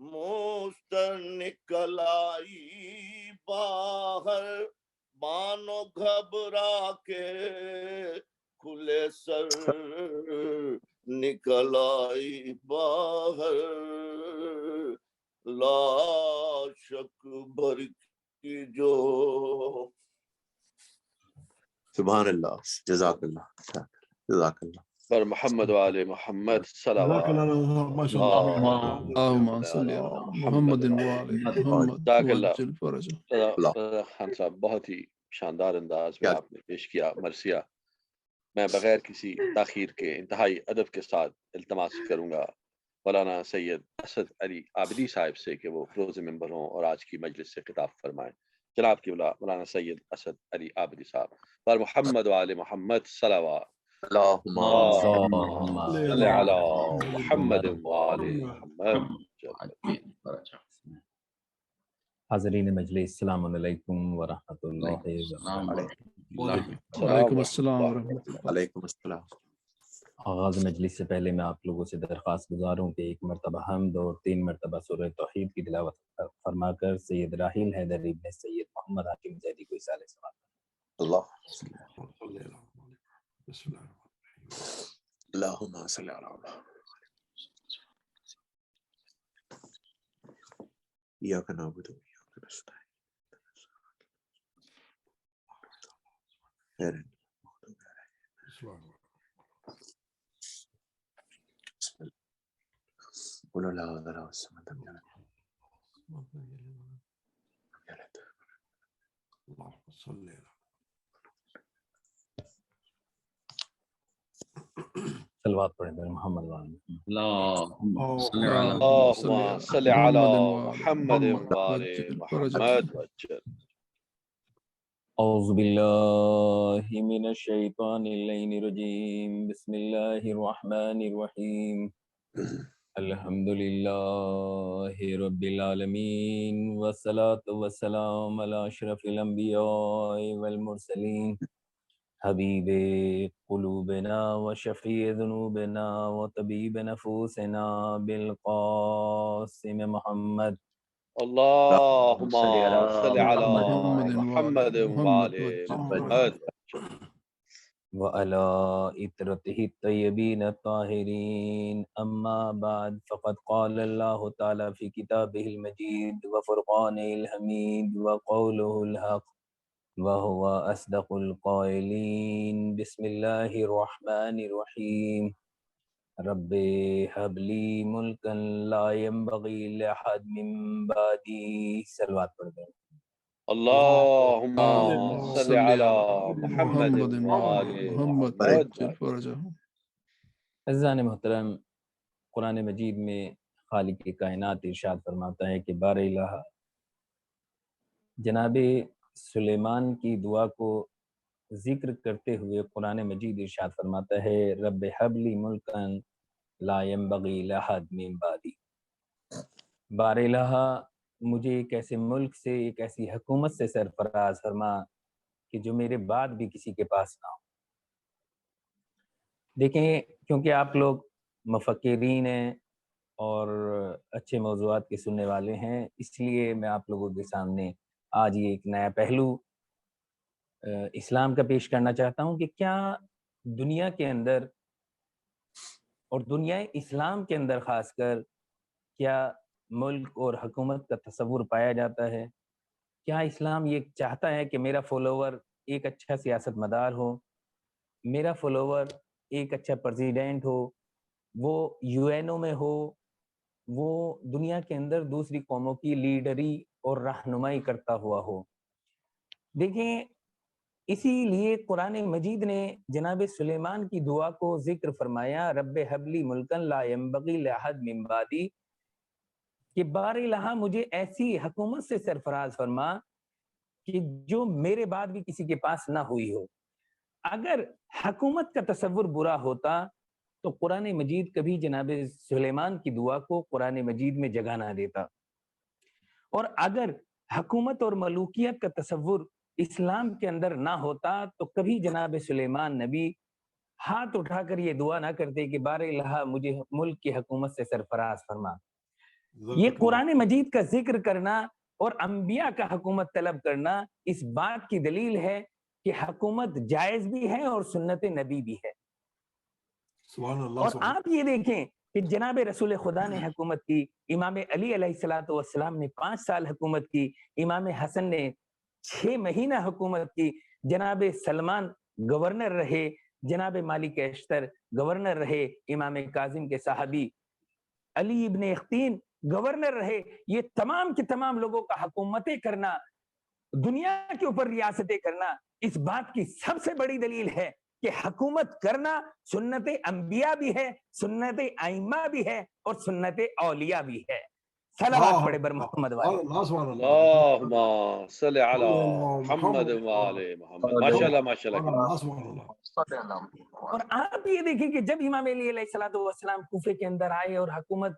Speaker 10: مستر نکل آئی باہر بانو گھبرا کے کھلے سر نکل آئی باہر لاش اکبر کی جو
Speaker 3: سبحان اللہ جزاک اللہ جزاک اللہ
Speaker 6: پر محمد وآل محمد صلوات
Speaker 2: اللہم صلی علی محمد
Speaker 6: جزاک اللہ خان صاحب بہت ہی شاندار انداز میں آپ نے پیش کیا مرثیہ میں بغیر کسی تاخیر کے انتہائی ادب کے ساتھ التماس کروں گا مولانا سید اسد علی عابدی صاحب سے کہ وہ فروز ممبر ہوں اور آج کی مجلس سے خطاب فرمائیں جناب کی مولانا سید اسد علی عابدی صاحب پر محمد وآل محمد صلوات
Speaker 3: اللہم
Speaker 6: صلی علی محمد وآل محمد
Speaker 11: حاضرین مجلس السلام علیکم ورحمۃ اللہ وبرکاتہ۔
Speaker 2: وعلیکم السلام ورحمۃ اللہ۔
Speaker 3: علیکم السلام۔
Speaker 11: آغاز مجلس سے پہلے میں آپ لوگوں سے درخواست گزار ہوں کہ 1 مرتبہ حمد اور 3 مرتبہ سورہ توحید کی تلاوت فرما کر سید راحیل حیدر ابن سید محمد حاکم زیدی کو اصالہ سماعت
Speaker 3: اللہ
Speaker 2: بسم اللہ
Speaker 3: اللہم صلی علی محمد ایاک نعبد و ایاک نستعین قل لا اله الا هو الصمد لم يلد
Speaker 2: اللهم صل علی
Speaker 11: صلوات پڑھیں بر محمد وعلی
Speaker 7: اللهم صل على
Speaker 6: اللهم صل على محمد وعلى محمد وجل.
Speaker 11: اعوذ باللہ من الشیطان اللعین الرجیم بسم اللہ الرحمن الرحیم الحمد للہ رب العالمین والصلاة والسلام علی اشرف الانبیاء والمرسلین حبیب قلوبنا وشفیع ذنوبنا وطبیب نفوسنا بالقاسم محمد
Speaker 6: اللهم صل على محمد وعلى محمد
Speaker 11: وعلى إطرته الطيبين الطاهرين أما بعد فقد قال الله تعالى في كتابه المجيد وفرقانه الحميد وقوله الحق وهو أصدق القائلين بسم الله الرحمن الرحيم رب هب لي ملكا لا ينبغي لأحد من بعدي صلوات پڑھ دیں
Speaker 6: اللهم صل على محمد وعلى محمد.
Speaker 11: عزیزان محترم، قرآن مجید میں خالق کائنات ارشاد فرماتا ہے کہ بار الہ جناب سلیمان کی دعا کو ذکر کرتے ہوئے قرآن مجید ارشاد فرماتا ہے رب حب لی ملکا لا ينبغي لأحد من بعدی، بار الہ مجھے ایک ایسے ملک سے، ایک ایسی حکومت سے سرفراز فرما کہ جو میرے بعد بھی کسی کے پاس نہ ہو۔ دیکھیں، کیونکہ آپ لوگ مفکرین ہیں اور اچھے موضوعات کے سننے والے ہیں، اس لیے میں آپ لوگوں کے سامنے آج یہ ایک نیا پہلو اسلام کا پیش کرنا چاہتا ہوں کہ کیا دنیا کے اندر اور دنیا اسلام کے اندر خاص کر کیا ملک اور حکومت کا تصور پایا جاتا ہے؟ کیا اسلام یہ چاہتا ہے کہ میرا فالوور ایک اچھا سیاست مدار ہو، میرا فالوور ایک اچھا پریزیڈنٹ ہو، وہ یو این او میں ہو، وہ دنیا کے اندر دوسری قوموں کی لیڈری اور رہنمائی کرتا ہوا ہو؟ دیکھیں، اسی لیے قرآن مجید نے جناب سلیمان کی دعا کو ذکر فرمایا رب حبلی ملکن لا ينبغی لأحد من بعدی، کہ بار الہ مجھے ایسی حکومت سے سرفراز فرما کہ جو میرے بعد بھی کسی کے پاس نہ ہوئی ہو۔ اگر حکومت کا تصور برا ہوتا تو قرآن مجید کبھی جناب سلیمان کی دعا کو قرآن مجید میں جگہ نہ دیتا، اور اگر حکومت اور ملوکیت کا تصور اسلام کے اندر نہ ہوتا تو کبھی جناب سلیمان نبی ہاتھ اٹھا کر یہ دعا نہ کرتے کہ بار الہ مجھے ملک کی حکومت سے سرفراز فرما۔ یہ قرآن مجید کا ذکر کرنا اور انبیاء کا حکومت طلب کرنا اس بات کی دلیل ہے کہ حکومت جائز بھی ہے اور سنت نبی بھی ہے۔ اور آپ یہ دیکھیں کہ جناب رسول خدا نے حکومت کی، امام علی علیہ السلام نے 5 سال حکومت کی، امام حسن نے 6 مہینہ حکومت کی، جناب سلمان گورنر رہے، جناب مالک اشتر گورنر رہے، امام کاظم کے صحابی علی ابن اختین گورنر رہے۔ یہ تمام کے تمام لوگوں کا حکومتیں کرنا، دنیا کے اوپر ریاستیں کرنا، اس بات کی سب سے بڑی دلیل ہے کہ حکومت کرنا سنت انبیاء بھی ہے، سنت ائمہ بھی ہے اور سنت اولیاء بھی ہے۔ صلوات پڑھے بر محمد والے۔
Speaker 6: اللہم صلی علی محمد وعلی محمد۔ ماشاءاللہ ماشاءاللہ۔
Speaker 11: اور آپ یہ دیکھیں کہ جب امام علی علیہ السلام کوفے کے اندر آئے اور حکومت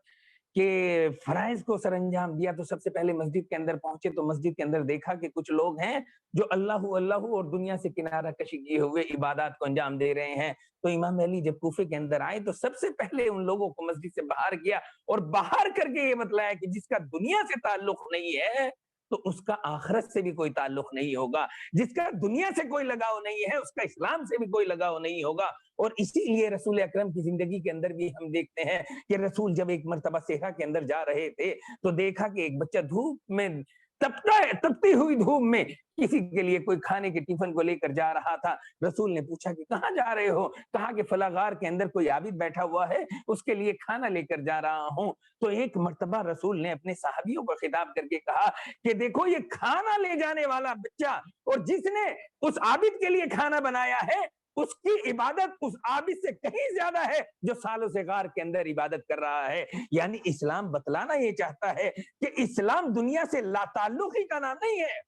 Speaker 11: کہ فرائض کو سر انجام دیا تو سب سے پہلے مسجد کے اندر پہنچے تو مسجد کے اندر دیکھا کہ کچھ لوگ ہیں جو اللہ اللہ اور دنیا سے کنارہ کشی کیے ہوئے عبادات کو انجام دے رہے ہیں. تو امام علی جب کوفے کے اندر آئے تو سب سے پہلے ان لوگوں کو مسجد سے باہر کیا اور باہر کر کے یہ بتلایا کہ جس کا دنیا سے تعلق نہیں ہے تو اس کا آخرت سے بھی کوئی تعلق نہیں ہوگا, جس کا دنیا سے کوئی لگاؤ نہیں ہے اس کا اسلام سے بھی کوئی لگاؤ نہیں ہوگا. اور اسی لیے رسول اکرم کی زندگی کے اندر بھی ہم دیکھتے ہیں کہ رسول جب ایک مرتبہ صحرا کے اندر جا رہے تھے تو دیکھا کہ ایک بچہ دھوپ میں تپتی ہوئی دھوپ میں کسی کے لیے کوئی کھانے کے ٹفن کو لے کر جا رہا تھا. رسول نے پوچھا کہ کہاں جا رہے ہو؟ کہا کہ فلاں غار کے اندر کوئی عابد بیٹھا ہوا ہے, اس کے لیے کھانا لے کر جا رہا ہوں. تو ایک مرتبہ رسول نے اپنے صحابیوں کو خطاب کر کے کہا کہ دیکھو یہ کھانا لے جانے والا بچہ اور جس نے اس عابد کے لیے کھانا بنایا ہے اس کی عبادت اس عابد سے کہیں زیادہ ہے جو سالوں سے غار کے اندر عبادت کر رہا ہے. یعنی اسلام بتلانا یہ چاہتا ہے کہ اسلام دنیا سے لا تعلقی کا نام نہیں ہے.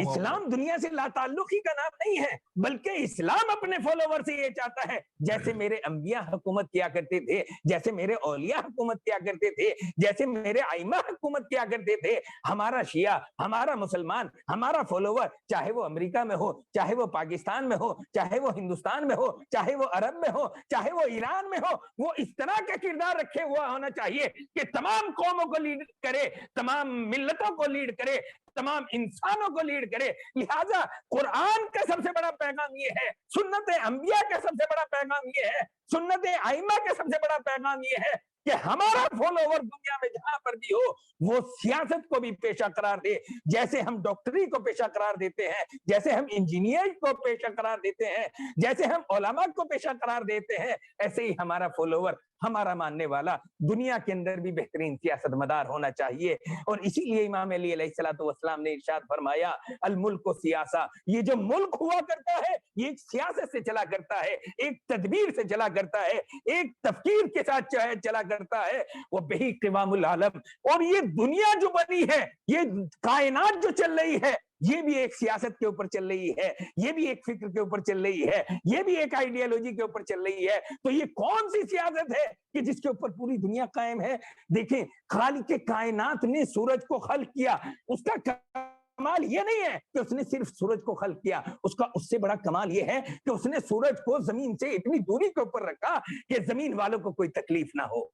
Speaker 11: اسلام دنیا سے لا تعلقی کا نام نہیں ہے, بلکہ اسلام اپنے فالوور سے یہ چاہتا ہے جیسے میرے انبیاء حکومت کیا کرتے تھے, جیسے میرے اولیاء حکومت کیا کرتے تھے, جیسے میرے ائمہ حکومت کیا کرتے تھے, ہمارا شیعہ, ہمارا مسلمان, ہمارا فالوور چاہے وہ امریکہ میں ہو, چاہے وہ پاکستان میں ہو, چاہے وہ ہندوستان میں ہو, چاہے وہ عرب میں ہو, چاہے وہ ایران میں ہو, وہ اس طرح کا کردار رکھے ہوا ہونا چاہیے کہ تمام قوموں کو لیڈ کرے, تمام ملتوں کو لیڈ کرے, تمام انسانوں کو لیڈ کرے. لہذا قرآن کا سب سے بڑا پیغام یہ ہے, سنت انبیاء کا سب سے بڑا پیغام یہ ہے, سنت ائمہ کا سب سے بڑا پیغام یہ ہے کہ ہمارا فالوور دنیا میں جہاں پر بھی ہو وہ سیاست کو بھی پیشہ قرار دے. جیسے ہم ڈاکٹری کو پیشہ قرار دیتے ہیں, جیسے ہم انجینئر کو پیشہ قرار دیتے ہیں, جیسے ہم علماء کو پیشہ قرار دیتے ہیں, ایسے ہی ہمارا فالوور, ہمارا ماننے والا دنیا کے اندر بھی بہترین سیاست مدار ہونا چاہیے. اور اسی لیے امام علی علیہ الصلوۃ والسلام نے ارشاد فرمایا الملک و سیاسہ, یہ جو ملک ہوا کرتا ہے یہ ایک سیاست سے چلا کرتا ہے, ایک تدبیر سے چلا کرتا ہے, ایک تفکیر کے ساتھ چلا کرتا ہے. وہ بہی قوام العالم, اور یہ دنیا جو بنی ہے, یہ کائنات جو چل رہی ہے, یہ بھی ایک سیاست کے اوپر چل رہی ہے, یہ بھی ایک فکر کے اوپر چل رہی ہے, یہ بھی ایک آئیڈیالوجی کے اوپر چل رہی ہے. تو یہ کون سی سیاست ہے کہ جس کے اوپر پوری دنیا قائم ہے؟ دیکھیں, خالق کائنات نے سورج کو خلق کیا, اس کا کمال یہ نہیں ہے کہ اس نے صرف سورج کو خلق کیا, اس سے بڑا کمال یہ ہے کہ اس نے سورج کو زمین سے اتنی دوری کے اوپر رکھا کہ زمین والوں کو کوئی تکلیف نہ ہو.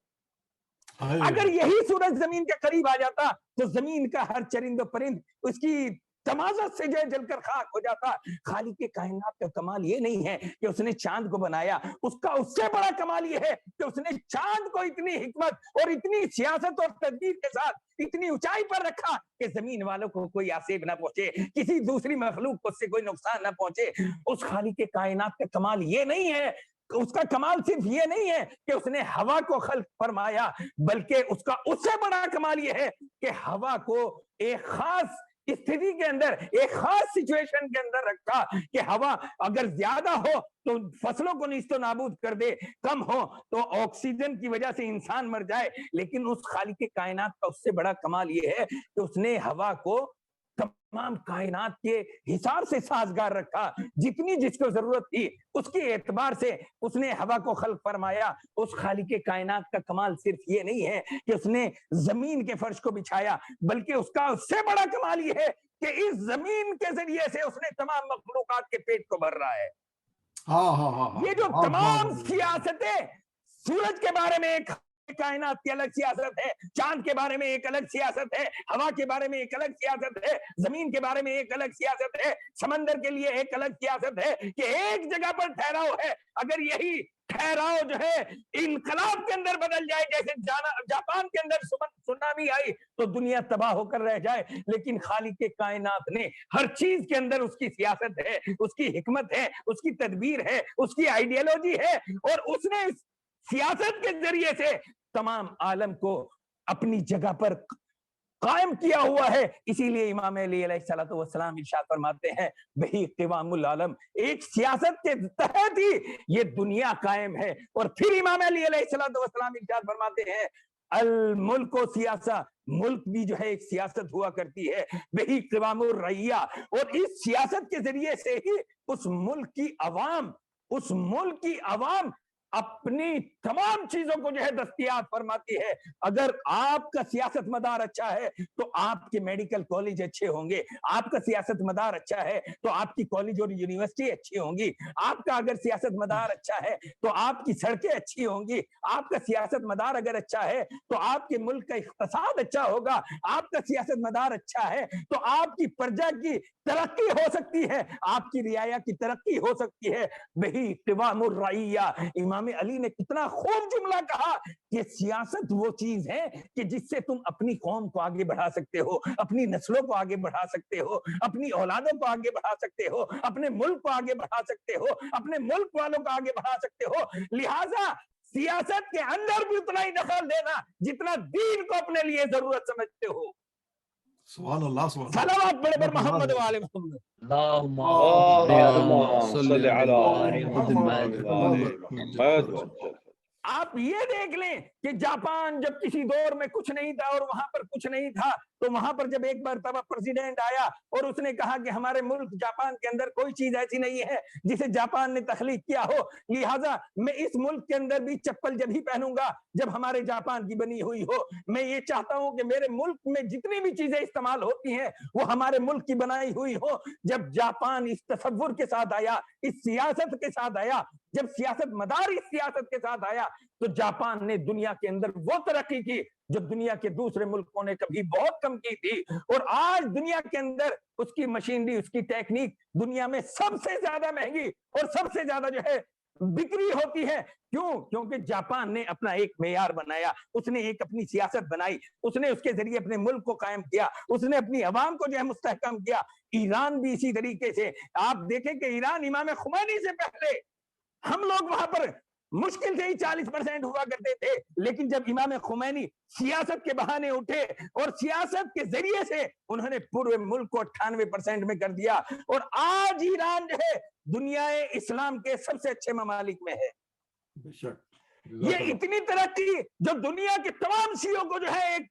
Speaker 11: اگر یہی سورج زمین کے قریب آ جاتا تو زمین کا ہر چرند و پرند اس کی تمازت سے جو جل کر خاک ہو جاتا. خالق کائنات کا کمال یہ نہیں ہے کہ اس نے چاند کو بنایا, اس سے بڑا کمال یہ ہے کہ اس نے چاند کو اتنی حکمت اور اتنی سیاست اور تدبیر کے ساتھ اتنی اونچائی پر رکھا کہ زمین والوں کو کوئی آسیب نہ پہنچے, کسی دوسری مخلوق کو اس سے کوئی نقصان نہ پہنچے. اس خالق کائنات کا کمال یہ نہیں ہے, اس کا کمال صرف یہ نہیں ہے کہ اس نے ہوا کو خلق فرمایا, بلکہ اس کا اس سے بڑا کمال یہ ہے کہ ہوا کو ایک خاص استھتی کے اندر, ایک خاص سچویشن کے اندر رکھا کہ ہوا اگر زیادہ ہو تو فصلوں کو نیست و نابود کر دے, کم ہو تو آکسیجن کی وجہ سے انسان مر جائے. لیکن اس خالق کائنات کا اس سے بڑا کمال یہ ہے کہ اس نے ہوا کو تمام کائنات کے حساب سے سازگار رکھا, جتنی جس کو ضرورت تھی اس کے اعتبار سے اس نے ہوا کو خلق فرمایا. اس خالق کائنات کا کمال صرف یہ نہیں ہے کہ اس نے زمین کے فرش کو بچھایا, بلکہ اس کا اس سے بڑا کمال یہ ہے کہ اس زمین کے ذریعے سے اس نے تمام مخلوقات کے پیٹ کو بھر رہا ہے. یہ جو تمام سیاستیں, سورج کے بارے میں ایک کائنات کی الگ سیاست ہے, چاند کے بارے میں ایک الگ سیاست ہے, ہوا کے بارے میں ایک الگ سیاست ہے, زمین کے بارے میں ایک الگ سیاست ہے, سمندر کے لیے ایک الگ سیاست ہے کہ ایک جگہ پر ٹھہراؤ ہے. اگر یہی ٹھہراؤ جو ہے انقلاب کے اندر بدل جائے, جیسے جاپان کے اندر سونامی آئی تو دنیا تباہ ہو کر رہ جائے, لیکن خالق کائنات نے ہر چیز کے اندر اس کی سیاست ہے, اس کی حکمت ہے, اس کی تدبیر ہے, اس کی آئیڈیالوجی ہے, اور اس نے سیاست کے ذریعے سے تمام عالم کو اپنی جگہ پر قائم کیا ہوا ہے. اسی لیے امام علی علیہ الصلوۃ والسلام ارشاد فرماتے ہیں بہی قوام العالم, ایک سیاست کے تحت ہی یہ دنیا قائم ہے. اور پھر امام علی علیہ الصلوۃ والسلام ارشاد فرماتے ہیں الملک و سیاسہ, ملک بھی جو ہے ایک سیاست ہوا کرتی ہے, بہی قوام الرعیہ, اور اس سیاست کے ذریعے سے ہی اس ملک کی عوام
Speaker 12: अपनी तमाम चीजों को जो है दस्तयाब फरमाती है। अगर आपका सियासत मदार अच्छा है तो आपके मेडिकल कॉलेज अच्छे होंगे, आपका सियासत मदार अच्छा है तो आपकी कॉलेज और यूनिवर्सिटी अच्छी होंगी, आपका अगर सियासत मदार अच्छा है तो आपकी सड़कें अच्छी होंगी, आपका सियासत मदार अगर अच्छा है तो आपके मुल्क का इक़्तिसाद अच्छा होगा, आपका सियासत मदार अच्छा है तो आपकी प्रजा की तरक्की हो सकती है, आपकी रियाया की तरक्की हो सकती है। वही क़िवामुर रइया, इमाम अली ने कितना खूब जुमला कहा कि सियासत वो चीज है कि जिससे तुम अपनी कौम को आगे बढ़ा सकते हो, अपनी नस्लों को आगे बढ़ा सकते हो, अपनी औलादों को आगे बढ़ा सकते हो, अपने मुल्क को आगे बढ़ा सकते हो, अपने मुल्क वालों को आगे बढ़ा सकते हो। लिहाजा सियासत के अंदर भी उतना ही दखल देना जितना दीन को अपने लिए जरूरत समझते हो।
Speaker 2: सुभान अल्लाह,
Speaker 12: सलावत बड़े पर मोहम्मद वाले मोहम्मद। आप ये देख लें कि जापान जब किसी दौर में कुछ नहीं था और वहां पर कुछ नहीं था, तो वहां पर जब एक मरतबा प्रेसिडेंट आया और उसने कहा कि हमारे मुल्क जापान के अंदर कोई चीज ऐसी नहीं है जिसे जापान ने तख्लीक किया हो, लिहाजा मैं इस मुल्क के अंदर भी चप्पल जब ही पहनूंगा जब हमारे जापान की बनी हुई हो। मैं ये चाहता हूं कि मेरे मुल्क में जितनी भी चीजें इस्तेमाल होती हैं वो हमारे मुल्क की बनाई हुई हो। जब जापान इस तसव्वुर के साथ आया, इस सियासत के साथ आया, जब सियासत मदार इस सियासत के साथ आया, तो जापान ने दुनिया के अंदर वो तरक्की की जो दुनिया के दूसरे मुल्कों ने कभी बहुत कम की थी। और आज दुनिया के अंदर उसकी मशीनरी, उसकी टेक्निक दुनिया में सबसे ज्यादा महंगी और सबसे ज्यादा जो है बिक्री होती है। क्यों? क्योंकि जापान ने अपना एक मेयार बनाया, उसने एक अपनी सियासत बनाई, उसने उसके जरिए अपने मुल्क को कायम किया, उसने अपनी अवाम को जो है मुस्तहकम किया। ईरान भी इसी तरीके से, आप देखें कि ईरान इमाम खुमैनी से पहले हम लोग वहां पर मुश्किल से ही 40% हुआ करते थे, लेकिन जब इमाम खुमैनी सियासत के बहाने उठे और सियासत के जरिए से उन्होंने पूरे मुल्क को 98% में कर दिया, और आज ईरान जो है दुनिया इस्लाम के सबसे अच्छे ममालिक में है। ये इतनी तरक्की जो दुनिया के तमाम शियों को जो है एक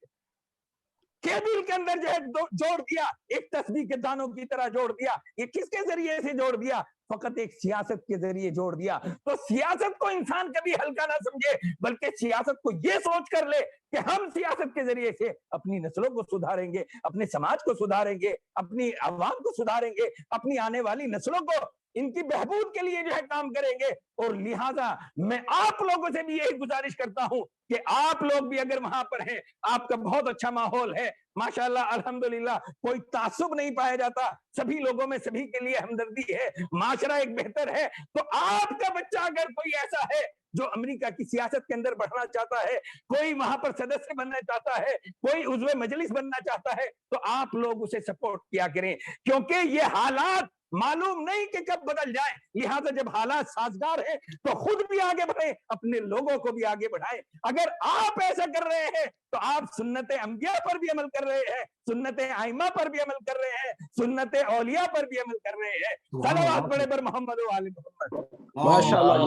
Speaker 12: केबिल के अंदर जो है जोड़ दिया, एक तस्बीह के दानों की तरह जोड़ दिया। ये किसके जरिए से जोड़ दिया? फकत एक सियासत के जरिए जोड़ दिया। तो सियासत को इंसान कभी हल्का ना समझे, बल्कि सियासत को ये सोच कर ले कि हम सियासत के जरिए से अपनी नस्लों को सुधारेंगे, अपने समाज को सुधारेंगे, अपनी आवाम को सुधारेंगे, अपनी आने वाली नस्लों को इनकी बहबूद के लिए जो है काम करेंगे। और लिहाजा मैं आप लोगों से भी यही गुजारिश करता हूं कि आप लोग भी अगर वहां पर हैं, आपका बहुत अच्छा माहौल है माशाल्लाह अल्हम्दुलिल्लाह, कोई तासुब नहीं पाया जाता, सभी लोगों में सभी के लिए हमदर्दी है, माशरा एक बेहतर है। तो आपका बच्चा अगर कोई ऐसा है जो अमेरिका की सियासत के अंदर बढ़ना चाहता है, कोई वहां पर सदस्य बनना चाहता है, कोई उज़्वे मजलिस बनना चाहता है, तो आप लोग उसे सपोर्ट किया करें, क्योंकि ये हालात मालूम नहीं कि कब बदल जाए। लिहाजा जब हालात साजगार है तो खुद भी आगे बढ़े, अपने लोगों को भी आगे बढ़ाएं। अगर आप ऐसा कर रहे हैं तो आप सुन्नत अंबिया पर भी अमल कर रहे हैं, सुन्नत आइमा पर भी अमल कर रहे हैं, सुन्नत औलिया पर भी अमल कर रहे हैं। सलावत पढ़े पर मोहम्मद व आले मोहम्मद।
Speaker 1: माशाअल्लाह।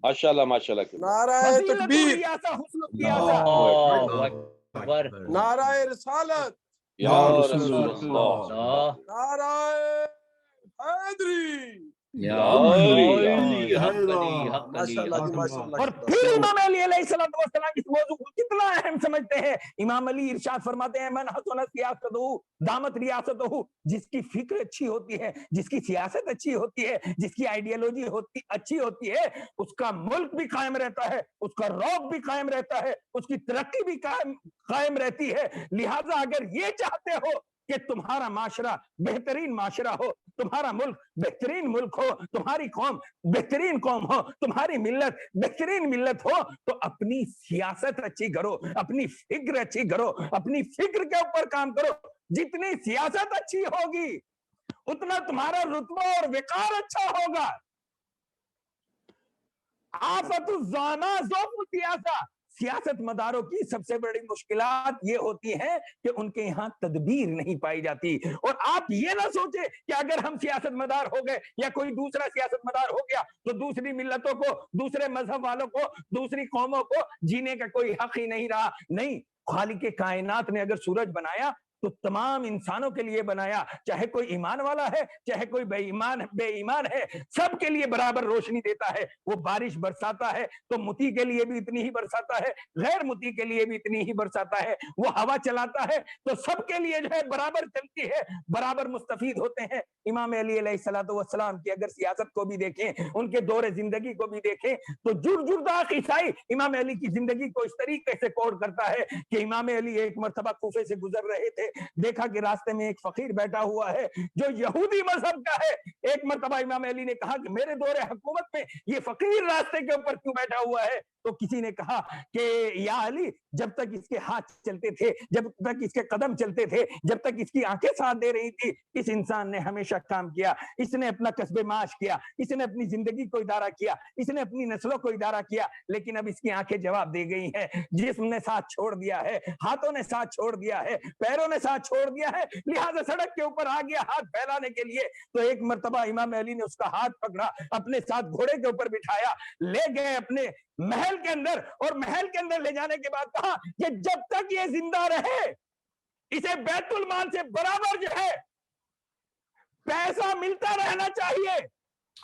Speaker 6: माशाल्लाह माशाल्लाह।
Speaker 1: नाराए तकबीर, नाराए रिसालत,
Speaker 6: या रसूलल्लाह,
Speaker 1: नाराए हैदरी,
Speaker 12: और फिर इमाम अली अलैहिस्सलाम इस मौजू को कितना अहम समझते हैं। इमाम अली इरशाद फरमाते हैं, मन हसन सियासतहु दामत रियासतहु, जिसकी फिक्र अच्छी होती है, जिसकी सियासत अच्छी होती है, जिसकी आइडियोलॉजी अच्छी होती है, उसका मुल्क भी कायम रहता है, उसका रौब भी कायम रहता है, उसकी तरक्की भी कायम रहती है। लिहाजा अगर ये चाहते हो कि तुम्हारा माशरा बेहतरीन माशरा हो, तुम्हारा मुल्क बेहतरीन मुल्क हो, तुम्हारी कौम बेहतरीन कौम हो, तुम्हारी मिल्लत बेहतरीन मिल्लत हो, तो अपनी सियासत अच्छी करो, अपनी फिक्र अच्छी करो, अपनी फिक्र के ऊपर काम करो। जितनी सियासत अच्छी होगी उतना तुम्हारा रुतबा और विकार अच्छा होगा। आफतुज़्ज़ामा ज़ौक़ु सियासा, सियासत मदारों की सबसे बड़ी मुश्किलात ये होती है कि उनके यहाँ तदबीर नहीं पाई जाती। और आप ये ना सोचे कि अगर हम सियासत मदार हो गए या कोई दूसरा सियासत मदार हो गया तो दूसरी मिल्लतों को, दूसरे मजहब वालों को, दूसरी कौमों को जीने का कोई हक ही नहीं रहा। नहीं, खालिक कायनात ने अगर सूरज बनाया तो तमाम इंसानों के लिए बनाया, चाहे कोई ईमान वाला है चाहे कोई बेईमान है, सबके लिए बराबर रोशनी देता है। वो बारिश बरसाता है तो मुती के लिए भी इतनी ही बरसाता है, गैर मुती के लिए भी इतनी ही बरसाता है। वो हवा चलाता है तो सबके लिए जो है बराबर चलती है, बराबर मुस्तफीद होते हैं। इमाम अली अलैहिस्सलाम की अगर सियासत को भी देखें, उनके दौरे जिंदगी को भी देखें, तो जुर्जुरदाख ईसाई इमाम अली की जिंदगी को इस तरीके से कोड करता है कि इमाम अली एक मर्तबा कूफे से गुजर रहे थे, देखा कि रास्ते में एक फकीर बैठा हुआ है जो यहूदी मजहब का है। एक मर्तबा इमाम अली ने कहा कि मेरे दौरे हुकूमत में ये फकीर रास्ते के ऊपर क्यों बैठा हुआ है? तो किसी ने कहा कि या अली, जब तक इसके हाथ चलते थे, जब तक इसके कदम चलते थे, जब तक इसकी आंखें साथ दे रही थी, इस इंसान ने हमेशा काम किया, इसने अपना कस्बे माश किया, इसने अपनी जिंदगी को इदारा किया, इसने अपनी नस्लों को इदारा किया। लेकिन अब इसकी आंखें जवाब दे गई हैं, जिस्म ने साथ छोड़ दिया है, हाथों ने साथ छोड़ दिया है, पैरों ने साथ छोड़ दिया है, लिहाजा सड़क के ऊपर आ गया हाथ फैलाने के लिए। तो एक मर्तबा इमाम अली ने उसका हाथ पकड़ा, अपने साथ घोड़े के ऊपर बिठाया, ले गए अपने महल के अंदर, और महल के अंदर ले जाने के बाद कहा कि जब तक ये जिंदा रहे इसे बैतुल माल से बराबर जो है पैसा मिलता रहना चाहिए।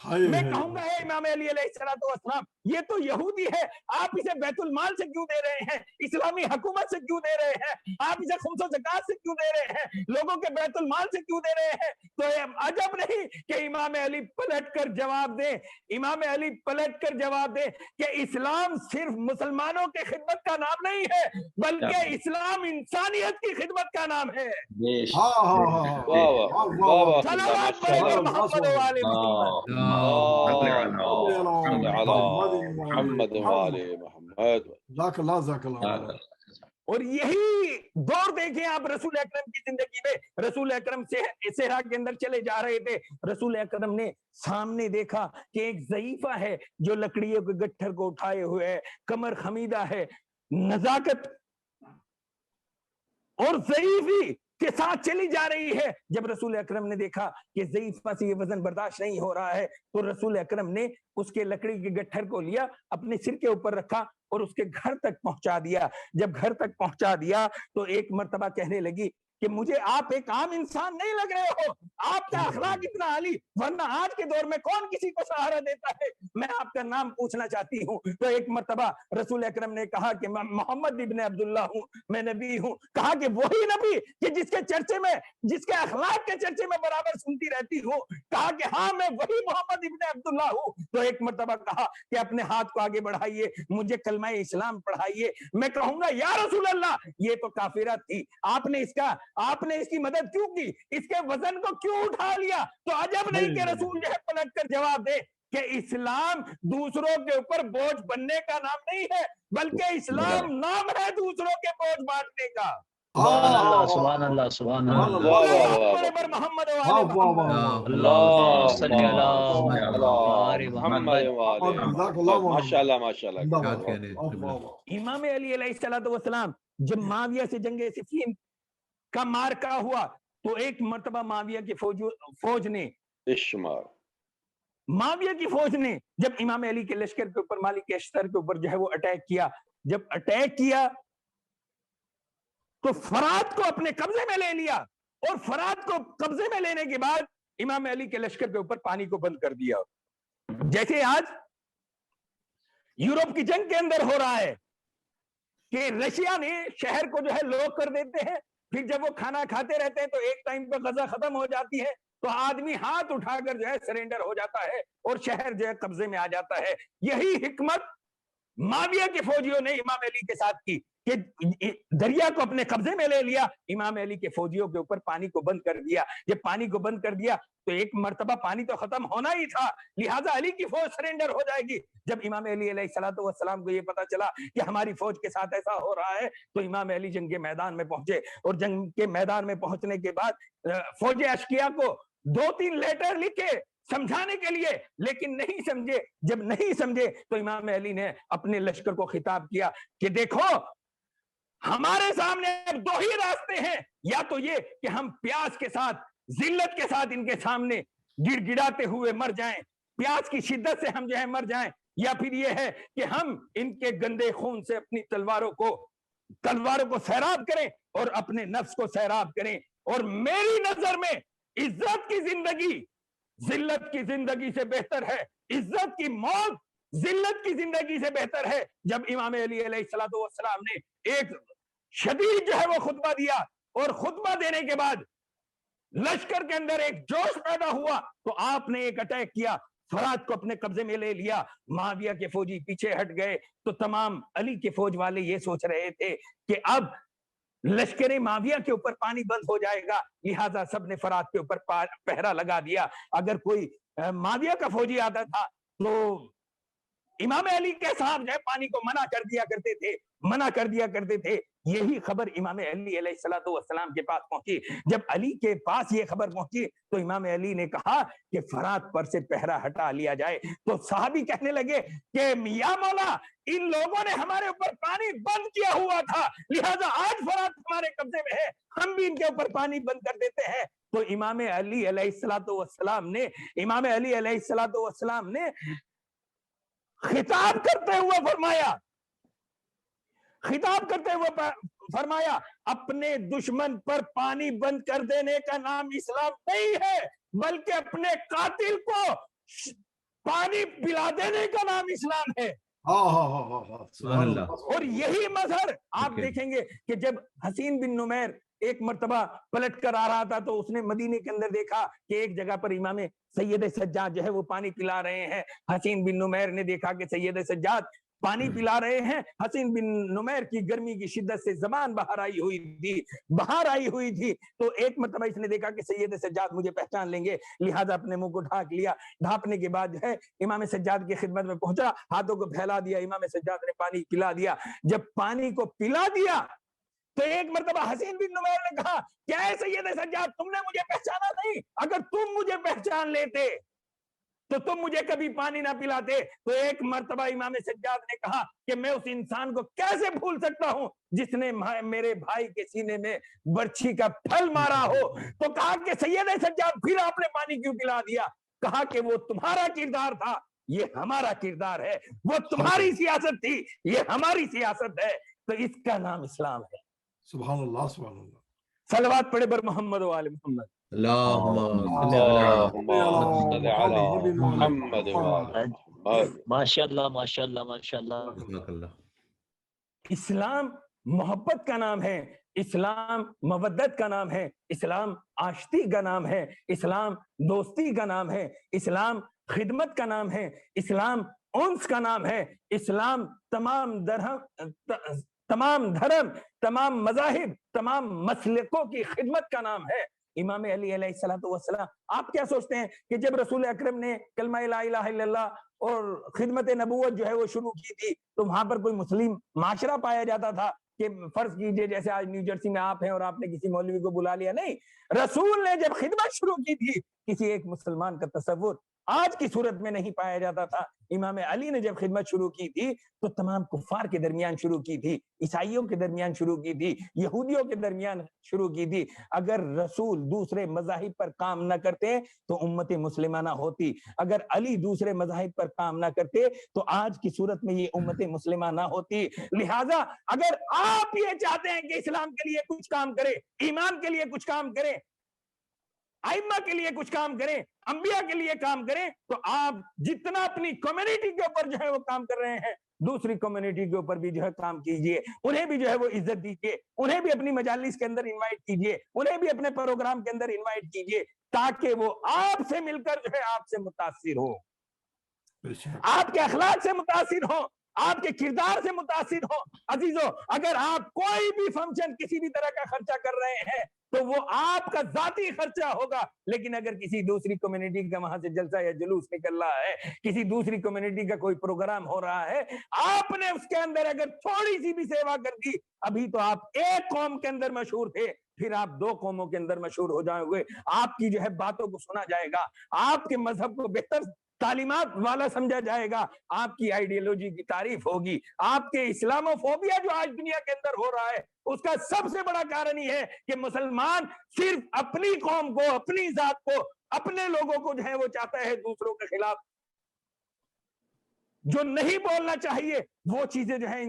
Speaker 12: मैं कहूंगा है इमाम अली अलैहिस्सलाम, ये तो यहूदी है, आप इसे बैतुल माल से क्यों दे रहे हैं, इस्लामी हुकूमत से क्यों दे रहे हैं, आप इसे खुम्स ज़कात से क्यों दे रहे हैं, लोगों के बैतुल माल से क्यों दे रहे हैं? तो अजब नहीं कि इमाम अली पलट कर जवाब दे, इमाम अली पलट कर जवाब दे कि इस्लाम सिर्फ मुसलमानों की खिदमत का नाम नहीं है, बल्कि इस्लाम इंसानियत की खिदमत का नाम है। और यही दौर देखें आप रसूल अकरम की जिंदगी में। रसूल अकरम से सेहरा के अंदर चले जा रहे थे, रसूल अकरम ने सामने देखा कि एक ज़ईफा है जो लकड़ियों के गट्ठर को उठाए हुए है, कमर खमीदा है, नजाकत और ज़ईफी के साथ चली जा रही है। जब रसूल अकरम ने देखा कि ज़ईफा से ये वजन बर्दाश्त नहीं हो रहा है, तो रसूल अकरम ने उसके लकड़ी के गट्ठर को लिया, अपने सिर के ऊपर रखा और उसके घर तक पहुंचा दिया। जब घर तक पहुंचा दिया तो एक मर्तबा कहने लगी कि मुझे आप एक आम इंसान नहीं लग रहे हो, आपका अखलाक इतना आली, वरना आज के दौर में कौन किसी को सहारा देता है, मैं आपका नाम पूछना चाहती हूँ। तो एक मर्तबा रसूल अकरम ने कहा कि मैं मोहम्मद इब्न अब्दुल्लाह हूँ, मैं नबी हूँ। कहा कि वही नबी कि जिसके चर्चे में, जिसके अखलाक के चर्चे में बराबर सुनती रहती हूँ। कहा कि हाँ, मैं वही मोहम्मद इब्न अब्दुल्लाह हूँ। तो एक मर्तबा कहा कि अपने हाथ को आगे बढ़ाइए, मुझे कलमा इस्लाम पढ़ाइए। मैं कहूंगा या रसूल अल्लाह, ये तो काफिरा थी, आपने इसकी मदद क्यों की, इसके वजन को क्यों उठा लिया? तो अजब नहीं कि रसूल जो है पलट कर जवाब दे कि इस्लाम दूसरों के ऊपर बोझ बनने का नाम नहीं है, बल्कि इस्लाम नाम है दूसरों के बोझ बांटने का।
Speaker 5: सुभान अल्लाह, सुभान अल्लाह, मोहम्मद
Speaker 6: माशाल्लाह माशाल्लाह।
Speaker 12: इमाम अली अलैहिस्सलाम जब माविया से जंगे सिफ़ीन का मारका हुआ तो एक मर्तबा माविया की फौज ने माविया की फौज ने जब इमाम अली के लश्कर के ऊपर, मालिक के अश्तर के ऊपर जो है वो अटैक किया। जब अटैक किया तो फरात को अपने कब्जे में ले लिया, और फरात को कब्जे में लेने के बाद इमाम अली के लश्कर के ऊपर पानी को बंद कर दिया। जैसे आज यूरोप की जंग के अंदर हो रहा है कि रशिया ने शहर को जो है लॉक कर देते हैं, फिर जब वो खाना खाते रहते हैं तो एक टाइम पर गजा खत्म हो जाती है तो आदमी हाथ उठाकर जो है सरेंडर हो जाता है और शहर जो है कब्जे में आ जाता है। यही हिकमत माविया के फौजियों ने इमाम अली के साथ की कि दरिया को अपने कब्जे में ले लिया, इमाम अली के फौजियों के ऊपर पानी को बंद कर दिया। जब पानी को बंद कर दिया तो एक मर्तबा पानी तो खत्म होना ही था, लिहाजा अली की फौज सरेंडर हो जाएगी। जब इमाम अली अलैहिस्सलाम को ये पता चला कि हमारी फौज के साथ ऐसा हो रहा है तो इमाम अली जंग के मैदान में पहुंचे, और जंग के मैदान में पहुंचने के बाद फौज अशकिया को 2-3 लेटर लिखे समझाने के लिए, लेकिन नहीं समझे। जब नहीं समझे तो इमाम अली ने अपने लश्कर को खिताब किया कि देखो, हमारे सामने अब 2 ही रास्ते हैं, या तो ये कि हम प्यास के साथ, जिल्लत के साथ इनके सामने गिड़गिड़ाते हुए मर जाएं, प्यास की शिद्दत से हम जो है मर जाएं, या फिर ये है कि हम इनके गंदे खून से अपनी तलवारों को तलवारों को सैराब करें और अपने नफ्स को सैराब करें। और मेरी नजर में इज्जत की जिंदगी जिल्लत की जिंदगी से बेहतर है, इज्जत की मौत जिल्लत की जिंदगी से बेहतर है। जब इमाम अली अलैहिस्सलातु वस्सलाम ने एक शदीद जो है वो खुतबा दिया, और खुतबा देने के बाद लश्कर के अंदर एक जोश पैदा हुआ, तो आपने एक अटैक किया, फरात को अपने कब्जे में ले लिया। माविया के फौजी पीछे हट गए, तो तमाम अली के फौज वाले ये सोच रहे थे कि अब लश्कर माविया के ऊपर पानी बंद हो जाएगा, लिहाजा सबने फरात के ऊपर पहरा लगा दिया। अगर कोई माविया का फौजी आता था तो इमाम अली के साहब जो पानी को मना कर दिया करते थे। यही खबर इमाम अली अलैहिस्सलातु वस्सलाम के पास पहुंची। जब अली के पास ये खबर पहुंची तो इमाम अली ने कहा कि फरात पर से पहरा हटा लिया जाए। तो साहबी कहने लगे कि या मौला, इन लोगों ने हमारे ऊपर पानी बंद किया हुआ था, लिहाजा आज फरात हमारे कब्जे में है, हम भी इनके ऊपर पानी बंद कर देते हैं। तो इमाम अली अलैहिस्सलातु वस्सलाम ने खिताब करते हुए फरमाया, अपने दुश्मन पर पानी बंद कर देने का नाम इस्लाम नहीं है, बल्कि अपने कातिल को पानी पिला देने का नाम इस्लाम है। और यही मजहर आप देखेंगे कि जब हसीन बिन नुमैर एक मर्तबा पलट कर आ रहा था, तो उसने मदीने के अंदर देखा कि एक जगह पर इमाम सैयद सज्जाद जो है वो पानी पिला रहे हैं। हसीन बिन नुमैर ने देखा कि सैयद सज्जाद पानी पिला रहे हैं। हसीन बिन नुमैर की गर्मी की शिद्दत से जबान बाहर आई हुई थी। तो एक मर्तबा इसने देखा कि सैयद सज्जाद मुझे पहचान लेंगे, लिहाजा अपने मुंह को ढाक लिया। ढांपने के बाद जो है इमाम सज्जाद की खिदमत में पहुंचा, हाथों को फैला दिया, इमाम सज्जाद ने पानी पिला दिया। जब पानी को पिला दिया तो एक मर्तबा हसीन बिन नुमैर ने कहा, क्या है सैयद सज्जाद, तुमने मुझे पहचाना नहीं? अगर तुम मुझे पहचान लेते तो तुम मुझे कभी पानी ना पिलाते। तो एक मर्तबा इमाम सज्जाद ने कहा कि मैं उस इंसान को कैसे भूल सकता हूं जिसने मेरे भाई के सीने में बर्छी का फल मारा हो। तो कहा कि सैयद सज्जाद, फिर आपने पानी क्यों पिला दिया? कहा कि वो तुम्हारा किरदार था, ये हमारा किरदार है। वो तुम्हारी सियासत थी, ये हमारी सियासत है। तो इसका नाम इस्लाम है।
Speaker 2: सुभान अल्लाह, सुभान अल्लाह।
Speaker 12: सलवात पढ़े बर मोहम्मद व आले मोहम्मद।
Speaker 5: माशाअल्लाह माशाअल्लाह माशाअल्लाह।
Speaker 12: इस्लाम मोहब्बत का नाम है, इस्लाम मवद्दत का नाम है, इस्लाम आश्ती का नाम है, इस्लाम दोस्ती का नाम है, इस्लाम खिदमत का नाम है, इस्लाम उन्स का नाम है, इस्लाम तमाम धर्म, तमाम मज़ाहिब, तमाम मसलकों की खिदमत का नाम है। इमाम अली अलैहिस्सलातु वस्सलाम, आप क्या सोचते हैं कि जब रसूल अकरम ने कलमा ला इलाहा इल्लल्लाह और खिदमत नबूवत जो है वो शुरू की थी, तो वहां पर कोई मुस्लिम माशरा पाया जाता था? कि फर्ज कीजिए जैसे आज न्यू जर्सी में आप हैं और आपने किसी मौलवी को बुला लिया, नहीं, रसूल ने जब खिदमत शुरू की थी, किसी एक मुसलमान का तसव्वुर आज की सूरत में नहीं पाया जाता था। इमाम अली ने जब खिदमत शुरू की थी तो तमाम कुफार के दरमियान शुरू की थी, ईसाइयों के दरमियान शुरू की थी, यहूदियों के दरमियान शुरू की थी। अगर रसूल दूसरे मज़ाहिब पर काम न करते तो उम्मत मुस्लिमा ना होती। अगर अली दूसरे मज़ाहिब पर काम ना करते तो आज की सूरत में ये उम्मत मुस्लिमा ना होती। लिहाजा अगर आप ये चाहते हैं कि इस्लाम के लिए कुछ काम करें, ईमान के लिए कुछ काम करें, आइम्मा के लिए कुछ काम करें, अंबिया के लिए काम करें, तो आप जितना अपनी कम्युनिटी के ऊपर जो है वो काम कर रहे हैं, दूसरी कम्युनिटी के ऊपर भी जो है काम कीजिए, उन्हें भी जो है वो इज्जत दीजिए, उन्हें भी अपनी मजालिस के अंदर इनवाइट कीजिए, उन्हें भी अपने प्रोग्राम के अंदर इनवाइट कीजिए, ताकि वो आपसे मिलकर जो है आपसे मुतासिर हो, आपके अखलाक से मुतासिर हो, आपके किरदार से मुतासिर हो। अजीजों, अगर आप कोई भी फंक्शन किसी भी तरह का खर्चा कर रहे हैं तो वो आपका जाती खर्चा होगा, लेकिन अगर किसी दूसरी कम्युनिटी का वहां से जलसा या जुलूस निकल रहा है, किसी दूसरी कम्युनिटी का कोई प्रोग्राम हो रहा है, आपने उसके अंदर अगर थोड़ी सी भी सेवा कर दी, अभी तो आप एक कौम के अंदर मशहूर थे, फिर आप 2 कौमों के अंदर मशहूर हो जाओगे। आपकी जो है बातों को सुना जाएगा, आपके मजहब को बेहतर तालीमात वाला समझा जाएगा, आपकी आइडियोलॉजी की तारीफ होगी। आपके इस्लामोफोबिया जो आज दुनिया के अंदर हो रहा है, उसका सबसे बड़ा कारण ही है कि मुसलमान सिर्फ अपनी कौम को, अपनी जात को, अपने लोगों को जो है वो चाहता है दूसरों के खिलाफ जो नहीं बोलना चाहिए वो चीजें जो है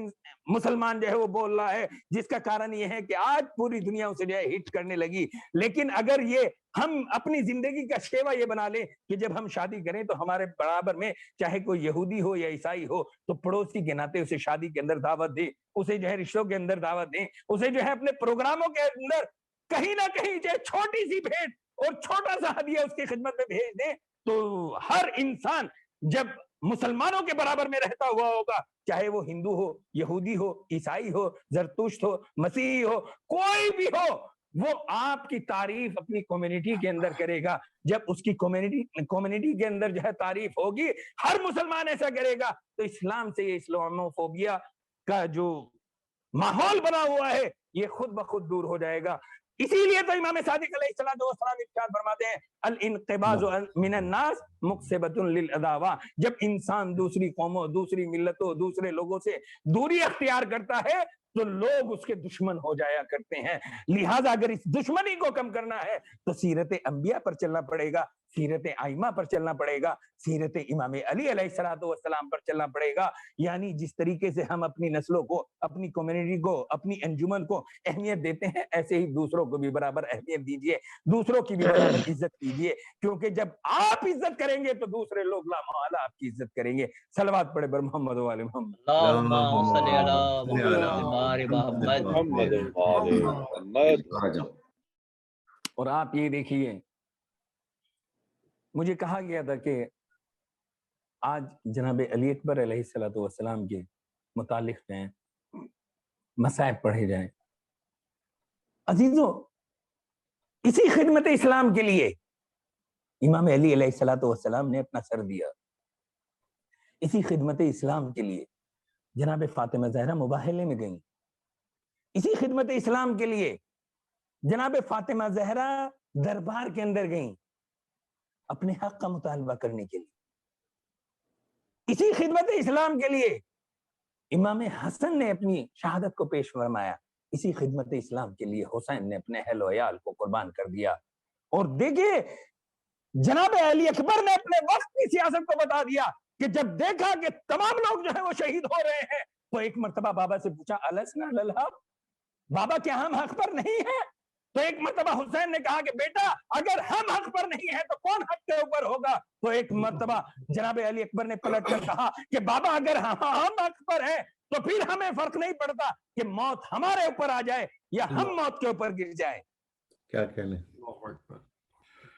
Speaker 12: मुसलमान जो है वो बोल रहा है, जिसका कारण ये है कि आज पूरी दुनिया उसे जो है हिट करने लगी। लेकिन अगर ये हम अपनी जिंदगी का शेवा ये बना लें कि जब हम शादी करें तो हमारे बराबर में चाहे कोई यहूदी हो या ईसाई हो तो पड़ोसी के नाते उसे शादी के अंदर दावत दे, उसे जो है रिश्तों के अंदर दावत दें, उसे जो है अपने प्रोग्रामों के अंदर कहीं ना कहीं जो छोटी सी भेंट और छोटा सा हदिया उसकी खिदमत में भेज दें, तो हर इंसान जब मुसलमानों के बराबर में रहता हुआ होगा, चाहे वो हिंदू हो, यहूदी हो, ईसाई हो, जरतुश्त हो, मसीही हो, कोई भी हो, वो आपकी तारीफ अपनी कम्युनिटी के अंदर करेगा। जब उसकी कम्युनिटी के अंदर जो है तारीफ होगी, हर मुसलमान ऐसा करेगा, तो इस्लाम से ये इस्लामोफोबिया का जो माहौल बना हुआ है ये खुद ब खुद दूर हो जाएगा। इसीलिए तो इमाम सादिक अलैहिस्सलाम इरशाद फरमाते हैं, अल इनक़िबाज़ु मिनन नास मुक्सिबतुन लिल अदावा। जब इंसान दूसरी कौमों, दूसरी मिल्लतों, दूसरे लोगों से दूरी अख्तियार करता है तो लोग उसके दुश्मन हो जाया करते हैं। लिहाजा अगर इस दुश्मनी को कम करना है तो सीरत अंबिया पर चलना पड़ेगा, सीरत आइमा पर चलना पड़ेगा, सीरत इमाम अली अलैहिस्सलाम पर चलना पड़ेगा। यानी जिस तरीके से हम अपनी नस्लों को, अपनी कम्युनिटी को, अपनी अंजुमन को अहमियत देते हैं, ऐसे ही दूसरों को भी बराबर अहमियत दीजिए, दूसरों की भी बराबर इज्जत कीजिए, क्योंकि जब आप इज्जत करेंगे तो दूसरे लोग लामहला आपकी इज्जत करेंगे। सलवात पढ़े बर मोहम्मद व आले मोहम्मद। और आप ये देखिए, मुझे कहा गया था कि आज जनाब अली अकबर अलैहिस्सलातु वस्सलाम के मुतालिक हैं मसाइब पढ़े जाएं। अजीजों, इसी खिदमत इस्लाम के लिए इमाम अली अलैहिस्सलातु वस्सलाम ने अपना सर दिया। इसी खिदमत इस्लाम के लिए जनाब फातिमा ज़हरा मुबाहले में गई। इसी खिदमत इस्लाम के लिए जनाब फातिमा ज़हरा दरबार के अंदर गई अपने हक का मुतालबा करने के लिए। इसी खिदमत इस्लाम के लिए इमाम हसन ने अपनी शहादत को पेश फरमाया। इसी खिदमत इस्लाम के लिए हुसैन ने अपने अहल वयाल को कुर्बान कर दिया। और देखिए, जनाब अली अकबर ने अपने वक्त की सियासत को बता दिया कि जब देखा कि तमाम लोग जो है वो शहीद हो रहे हैं, तो एक मर्तबा बाबा से पूछा, अलसना लल हक, बाबा क्या हम हक पर नहीं है? तो एक मर्तबा हुसैन ने कहा कि बेटा अगर हम हक पर नहीं है तो कौन हक के ऊपर होगा? तो एक मर्तबा जनाब अली अकबर ने पलट कर कहा कि बाबा अगर हम हक पर है तो फिर हमें फर्क नहीं पड़ता कि मौत हमारे ऊपर आ जाए या हम मौत के ऊपर गिर जाए।
Speaker 3: क्या कहने,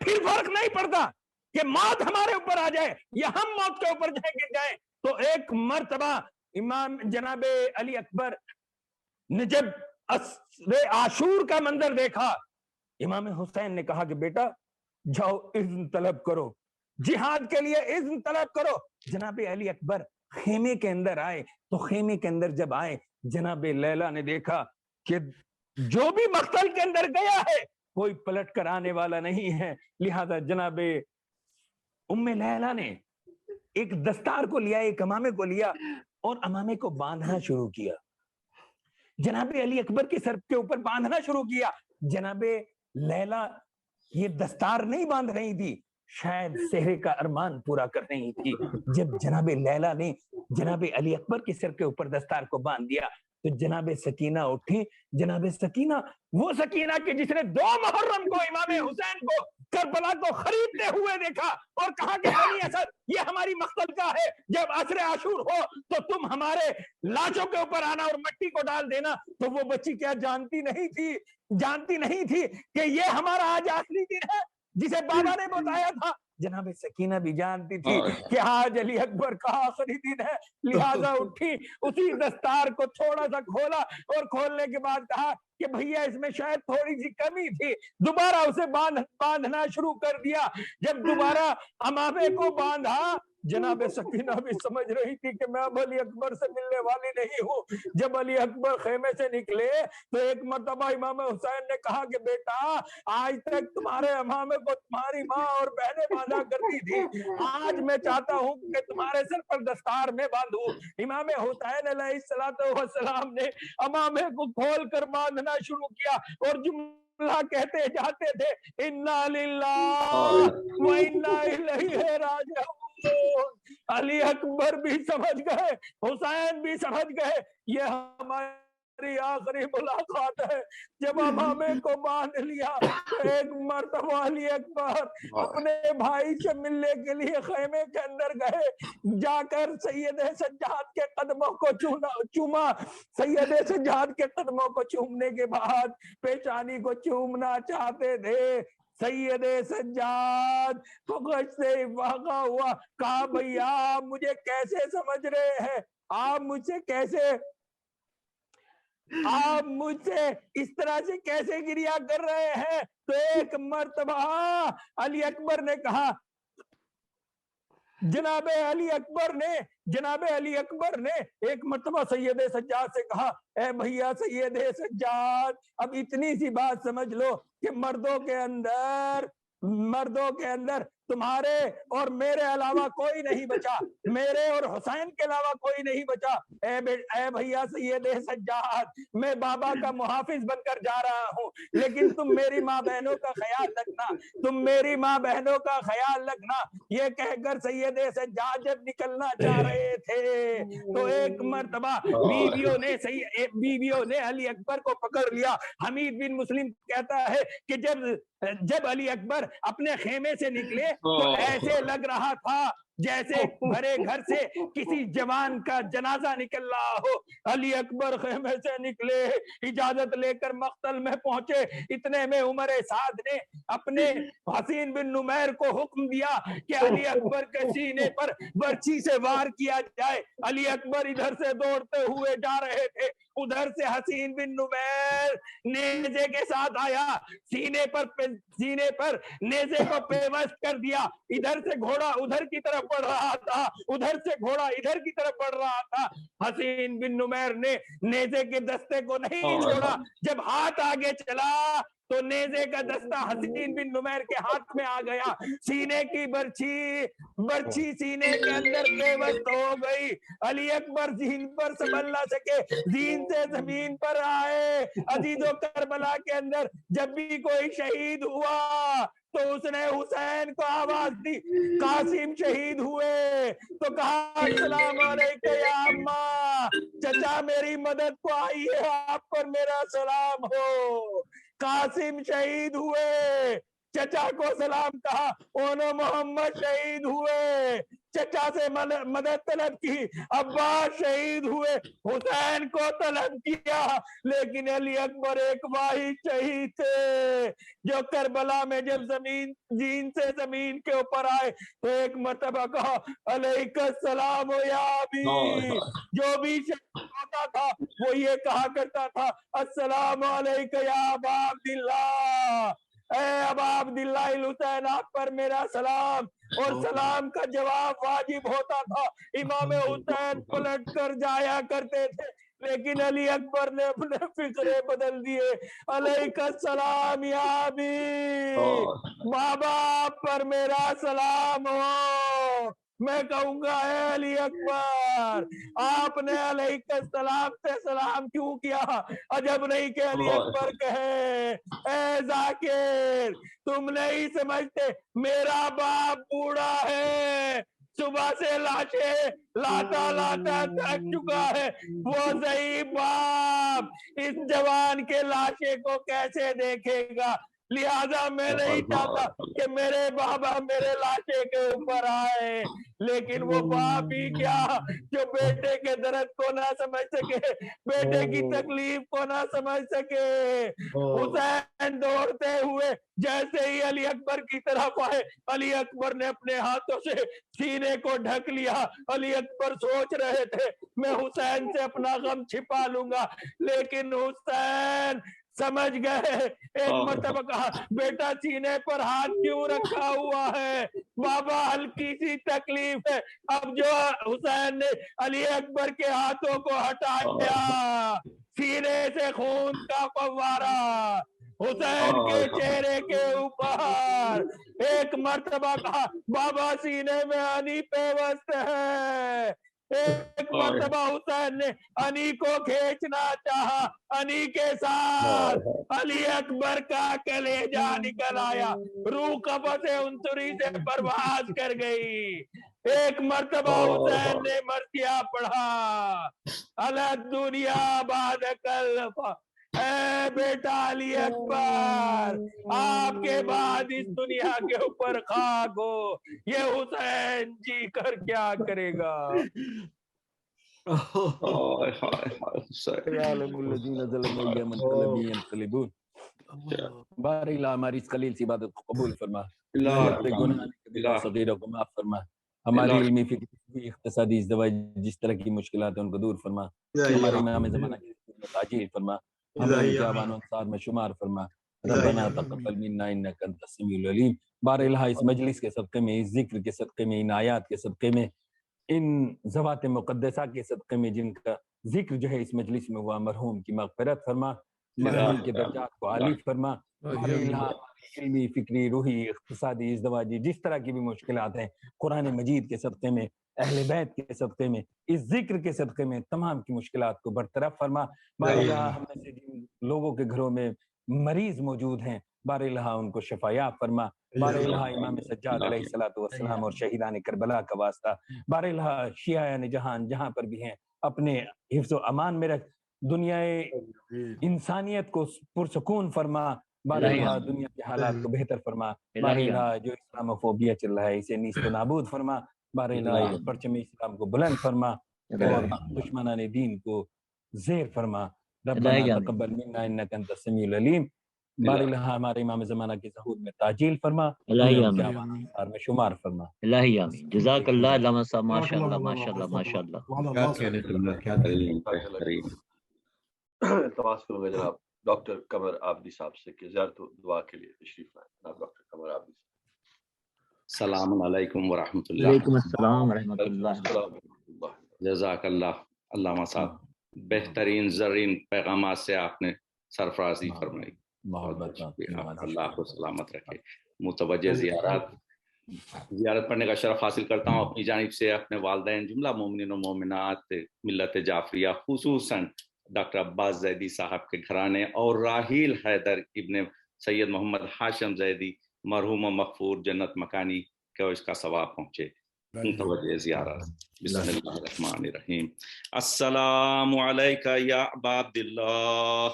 Speaker 12: फिर फर्क नहीं पड़ता कि मौत हमारे ऊपर आ जाए या हम मौत के ऊपर गिर जाए। तो एक मर्तबा इमाम जनाब अली अकबर ने जब आशूर का मंजर देखा, इमाम हुसैन ने कहा कि बेटा जाओ इज़्न तलब करो, जिहाद के लिए इज़्न तलब करो। जनाब अली अकबर खेमे के अंदर आए, तो खेमे के अंदर जब आए, जनाब लैला ने देखा कि जो भी मक्तल के अंदर गया है कोई पलट कर आने वाला नहीं है। लिहाजा जनाब उम्मे लैला ने एक दस्तार को लिया, एक अमामे को लिया और अमामे को बांधना शुरू किया। जनाब अली अकबर के सर के ऊपर बांधना शुरू किया। जनाब लैला ये दस्तार नहीं बांध रही थी, शायद सेहरे का अरमान पूरा कर रही थी। जब जनाब लैला ने जनाब अली अकबर के सर के ऊपर दस्तार को बांध दिया तो जनाब सकीना उठी। जनाब सकीना, वो सकीना कि जिसने 2 मुहर्रम को इमाम हुसैन को करबला को खरीदते हुए देखा और कहा कि बनी असद ये हमारी मक्तल का है, जब असर आशूर हो तो तुम हमारे लाशों के ऊपर आना और मिट्टी को डाल देना। तो वो बच्ची क्या जानती नहीं थी कि ये हमारा आज आखिरी दिन है जिसे बाबा ने बताया था। जनाब सकीना भी जानती थी कि आज अली अकबर का आखिरी दिन है, लिहाजा उठी, उसी दस्तार को थोड़ा सा खोला और खोलने के बाद कहा कि भैया इसमें शायद थोड़ी सी कमी थी। दोबारा उसे बांधना शुरू कर दिया। जब दोबारा अमामे को बांधा, जनाब सकीना भी समझ रही थी कि मैं अब अली अकबर से मिलने वाली नहीं हूँ। जब अली अकबर खेमे से निकले तो एक मर्तबा इमाम हुसैन ने कहा कि बेटा आज तक तुम्हारे अमामे को तुम्हारी माँ और बहनें बांधा करती थी, आज मैं चाहता हूँ कि तुम्हारे सर पर दस्तार में बांधूं। इमाम हुसैन अलैहिस्सलातु वस्सलाम ने अमामे को खोल कर बांधना शुरू किया और जुमला कहते जाते थे, इन्ना लिल्लाह व इन्ना इलैहि राजिऊन। अली अकबर भी समझ गए, हुसैन भी समझ गए ये हमारी आखिरी मुलाकात है। जब अमामे को बांध लिया तो एक मर्तबा अली अकबर अपने भाई से मिलने के लिए खेमे के अंदर गए, जाकर सैयद सज्जाद के कदमों को चूमा। सैयद सज्जाद के कदमों को चूमने के बाद पेशानी को चूमना चाहते थे। सैयद सज्जाद को गश्ते वाक़ा हुआ, कहा भैया मुझे कैसे समझ रहे हैं आप, मुझसे कैसे, आप मुझसे इस तरह से कैसे गिरिया कर रहे हैं। तो एक मर्तबा अली अकबर ने कहा, जनाबे अली अकबर ने एक मर्तबा सैयद सज्जाद से कहा, ए भैया सैयद सज्जाद, अब इतनी सी बात समझ लो कि मर्दों के अंदर तुम्हारे और मेरे अलावा कोई नहीं बचा, मेरे और हुसैन के अलावा कोई नहीं बचा। ए भैया सैयद सज्जाद, मैं बाबा का मुहाफिज बनकर जा रहा हूँ, लेकिन तुम मेरी माँ बहनों का ख्याल रखना, तुम मेरी माँ बहनों का ख्याल रखना। ये कहकर सैयद सज्जाद जब निकलना चाह रहे थे तो एक मर्तबा बीवियों ने अली अकबर को पकड़ लिया। हमीद बिन मुस्लिम कहता है कि जब अली अकबर अपने खेमे से निकले तो ऐसे लग रहा था जैसे भरे घर से किसी जवान का जनाजा निकल रहा हो। अली अकबर खेमे से निकले, इजाजत लेकर मख्तल में पहुंचे। इतने में उमर साद ने अपने हसीन बिन नुमैर को हुक्म दिया कि अली अकबर के सीने पर बर्छी से वार किया जाए। अली अकबर इधर से दौड़ते हुए जा रहे थे, उधर से हसीन बिन नुमैर नेज़े के साथ आया, सीने पर नेज़े को पेवस्त कर दिया। इधर से घोड़ा उधर की तरफ बढ़ रहा था, उधर से घोड़ा इधर की तरफ बढ़ रहा था। हसीन बिन नुमैर ने नेज़े के दस्ते को नहीं छोड़ा। जब हाथ आगे चला तो नेज़े का दस्ता हसीन बिन नुमैर के हाथ में आ गया। सीने की बर्छी सीने के अंदर पेवस्त हो गई। अली अकबर जीन पर संभल ना सके, जीन से जमीन पर आए। अजीजो करबला के अंदर जब भी कोई शहीद हुआ तो उसने हुसैन को आवाज दी, कासिम शहीद हुए तो कहा अस्सलाम अलैकुम या अम्मा, चचा मेरी मदद को आई है, आप पर मेरा सलाम हो। कासिम शहीद हुए, चचा को सलाम कहा। ओनो मोहम्मद शहीद हुए, चचा से मदद तलब की। अब्बास शहीद हुए, हुसैन को तलब किया। लेकिन अली अकबर एक वाहिद शहीद थे जो करबला में जब जीन से जमीन के ऊपर आए तो एक मर्तबा कहा अलैकुस्सलाम या अबी। जो भी शहीद होता था वो ये कहा करता था अस्सलाम अलैकुम या अबा अब्दुल्लाह, अबा अब्दुल्लाह हुसैन आप पर मेरा सलाम। और सलाम का जवाब वाजिब होता था। इमाम हुसैन पलट कर जाया करते थे, लेकिन अली अकबर ने अपने फिक्रे बदल दिए। अलैकुस्सलाम या अबी, बाबा पर मेरा सलाम हो। मैं कहूंगा अली अकबर, आपने अलैकुस्सलाम से सलाम क्यों किया? अजब नहीं कि अली अकबर कहे ए जाकिर तुम नहीं समझते, मेरा बाप बूढ़ा है, सुबह से लाशें लाता थक चुका है। वो ज़ईफ़ बाप इस जवान के लाशे को कैसे देखेगा? लिहाजा मैं नहीं चाहता कि मेरे बाबा मेरे लाशे के ऊपर आए। लेकिन वो बाप ही क्या जो बेटे के दर्द को ना समझ सके, बेटे की तकलीफ को ना समझ सके। हुसैन दौड़ते हुए जैसे ही अली अकबर की तरफ आए, अली अकबर ने अपने हाथों से सीने को ढक लिया। अली अकबर सोच रहे थे मैं हुसैन से अपना गम छिपा लूंगा, लेकिन हुसैन समझ गए। एक मर्तबा कहा बेटा सीने पर हाथ क्यों रखा हुआ है? बाबा हल्की सी तकलीफ है। अब जो हुसैन ने अली अकबर के हाथों को हटा दिया, सीने से खून का फव्वारा हुसैन के चेहरे के ऊपर। एक मर्तबा कहा बाबा सीने में हनी पेवस्त है। एक मर्तबा हुसैन ने अली को खींचना चाहा, अली के साथ अली अकबर का कलेजा निकल आया, रूह कब्ज़ उनसुरी से परवाज कर गई। एक मर्तबा हुसैन ने मर्सिया पढ़ा, अला दुनिया बाद कल, ऐ बेटा अली अकबर, आपके बाद इस दुनिया के ऊपर खाक हो, ये हुसैन जी कर क्या करेगा। बारिला हमारी इस कलील सी इबादत को कबूल फरमा, हमारे गुनाह कबीरा सगीरा को माफ फरमा, हमारी इल्मी फिक्री इख्तिसादी इज़्दवाज जिस तरह की मुश्किलात हैं उनको दूर फरमा, हमारे इमाम ज़माना की ताजील फरमा, हमें जावान अंसार में शुमार फरमा, रब्बना तक़ब्बल मिन्ना इन्नका अंतस समीउल अलीम। बारिला इस मजलिस के सदक़े में, इस जिक्र के सदक़े में, इन आयात के सदक़े में, इन ज़वात मुक़द्दसा के सदक़े में जिनका जिक्र जो है इस मजलिस में हुआ, मरहूम की मग़फ़िरत फरमा, मरहूम के दर्जात को आली फरमा, इल्मी फिक्री रूही इख्तिसादी इज़्दवाजी जिस तरह की भी मुश्किलात हैं, कुरान मजीद के सदक़े में, अहले बैत के सदक़े में, इस जिक्र के सदक़े में तमाम की मुश्किलात को बरतरफ फरमा। बारिला हम में से जिन लोगों के घरों में मरीज मौजूद हैं, बारिला उनको शफाया फरमा, बारिला इमाम सज्जाद अलैहिस्सलातु वस्सलाम और शहीदान करबला का वास्ता, बारिला शियायान जहान जहाँ पर भी हैं अपने हिफ्ज़ व अमान में रख, दुनियाए इंसानियत को पुरसकून फरमा, बारिला दुनिया के हालात को बेहतर फरमा, बारिला जो इस्लामोफोबिया चल रहा है इसे नीस्त नाबूद फरमा, बारिला परचम इस्लाम को बुलंद फरमा और दुश्मनाने दीन को ज़ेर फरमा। रब्बना तक़ब्बल मिन्ना इन्नका अंतस समीउल अलीम। बारिला हमारे इमाम ज़माना की ज़हूर में ताजील फरमा, और में शुमार फरमा।
Speaker 5: इलाही आमीन। जज़ाकल्लाह अल्लामा साहब, माशाअल्लाह माशाअल्लाह माशाअल्लाह।
Speaker 6: तमास करूंगा जनाब डॉक्टर कमर आबदी साहब से कि ज़ियारत दुआ के लिए तशरीफ लाएं। जनाब डॉक्टर कमर आबदी साहब।
Speaker 13: सलाम अलैकुम व रहमतुल्लाह।
Speaker 5: वालेकुम अस्सलाम व रहमतुल्लाह।
Speaker 13: जज़ाकल्लाह अल्लामा साहब, बेहतरीन ज़रीन पैगामात से आपने सरफराजी फरमाई, बहुत शुक्रिया, अल्लाह को सलामत रखे। मुतवज्जे ज़ियारत पढ़ने का शरफ हासिल करता हूँ अपनी जानिब से अपने वालिदैन, जुमला मोमिनीन व मोमिनात मिल्लत जाफरिया, खुसूसन डॉक्टर अब्बास ज़ैदी साहब के घराने और राहील हैदर इब्ने सैयद मोहम्मद हाशिम ज़ैदी मरहूम मग़फ़ूर जन्नत मकानी को इसका सवाब पहुँचे। मुतवज्जे ज़ियारत। बिस्मिल्लाहिर्रहमानिर्रहीम। अस्सलामु अलैका या अबा अब्दिल्लाह,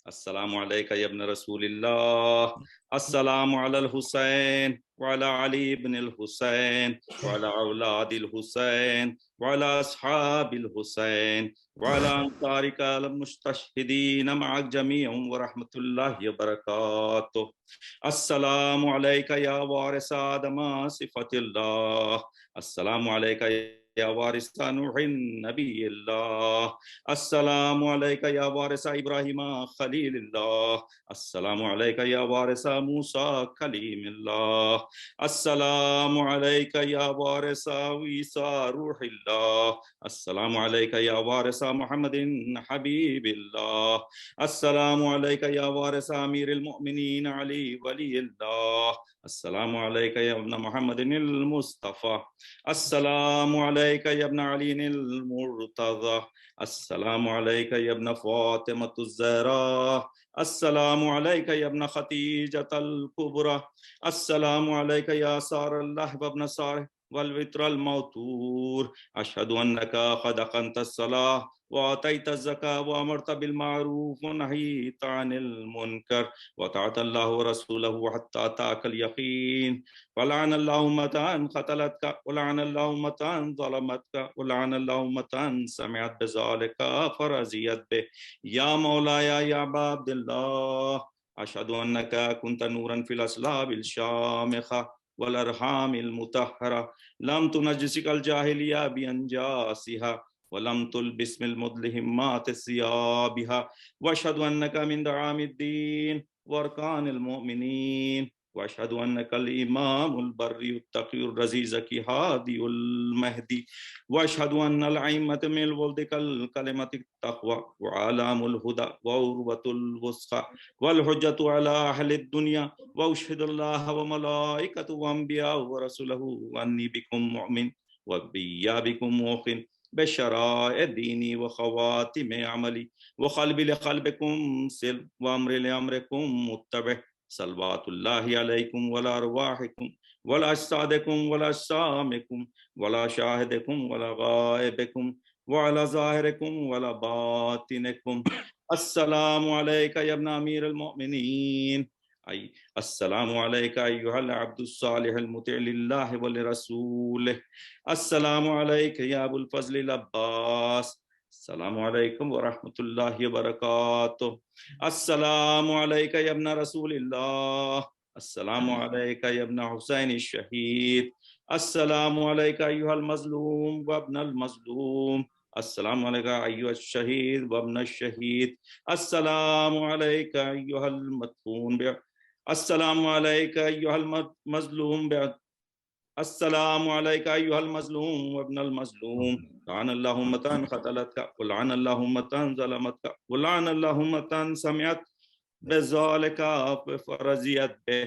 Speaker 13: अस्सलामु अलैका या इब्न रसूलिल्लाह, अस्सलामु अलल हुसैन व अला अली इब्न अल हुसैन व अला औलादिल हुसैन व अला अस्हाबिल हुसैन व अला अंसारिका अल मुस्तशहिदीन मअ जमीअन व रहमतुल्लाहि व बरकातुहू। अस्सलामु अलैका या वारिस आदम सिफतिल्लाह, अस्सलामु अलैका या वारिसा नूहिन नबिय्यिल्लाह, अस्सलामु अलैका या वारिसा इब्राहीम खलीलिल्लाह, अस्सलामु अलैका या वारिसा मूसा कलीमिल्लाह, अस्सलामु अलैका या वारिसा ईसा रूहिल्लाह, अस्सलामु अलैका या वारिसा मुहम्मदिन हबीबिल्लाह, अस्सलामु अलैका या वारिसा अमीरुल मोमिनीन अली वलील्लाह, अस्सलामु अलैका या इब्न मुहम्मदिनिल मुस्तफ़ा, अस्सलामु अलैका या इब्न अलीनिल मुर्तज़ा, अस्सलामु अलैका या इब्न फ़ातिमतुज़ ज़हरा, अस्सलामु अलैका या इब्न खदीजतल कुबरा, अस्सलामु अलैका या सारल्लाह व इब्न सार वल वित्रल मौतूर, अशहदु अन्नका क़द अक़मतस सलाह व आतैतज़ ज़का व अमरत बिल मारूफ व नहीत अनिल मुनकर व अताअतल्लाहु व रसूलहु हत्ता अताकल यकीन, वलअनल्लाहु उम्मतन क़तलतका वलअनल्लाहु उम्मतन ज़लमतका वलअनल्लाहु उम्मतन समिअत बिज़ालिका फरज़ियत बि। या मौलाया या अबा अब्दिल्लाह, अशहदु अन्नका कुन्त नूरन फिल अस्लाबिल शामिखा वल अरहामिल मुतहहरा, लम तुनज्जिसिकल जाहिलिया बि अंजासिहा वलम तुलबिस्मिल मुदलिहिम्मात सियाबिहा, वअशहदु अन्नका मिन दआमिद्दीन व अरकानिल मुमिनीन, वअशहदु अन्नकल इमामुल बर्रियुत तक़ियुर रज़ीज़की हादियुल महदी, वअशहदु अन्नल अइम्मत मिन वल्दिकल कलिमतित तक़वा व अलामुल हुदा व उर्वतुल वुस्क़ा वल हुज्जतु अला अहलिद दुनिया व अशहदुल्लाह व मलाइकतु व अंबिया व रसूलहु अन्नी बिकुम मुमिन व बिया बिकुम मुक़िन بشرائع دینی و خواتم عملی و قلبی لقلبکم سل و امر لامرکم متبع صلوات اللہ علیکم ولا ارواحکم ولا اجسادکم ولا اجسامکم ولا شاہدکم ولا غائبکم وعلى ظاہرکم ولا باطنکم السلام علیکہ یا ابن امیر المؤمنین السلام علیکہ ایہا العبد الصالح المطیع للہ ولرسولہ السلام علیکہ یا ابو الفضل العباس السلام علیکم ورحمۃ اللہ وبرکاتہ السلام علیکہ یا ابن رسول اللہ السلام علیکہ یا ابن حسین الشہید السلام علیکہ ایہا المظلوم وابن المظلوم السلام علیکہ ایہا الشہید وابن الشہید السلام علیکہ ایہا المدفون السلام علیکہ ایہا المظلوم السلام علیکہ ایہا المظلوم وابن المظلوم لعن اللہ امتان قتلتک ولعن اللہ امتان ظلمتک ولعن اللہ امتان سمعت بذالک فرضیت بہ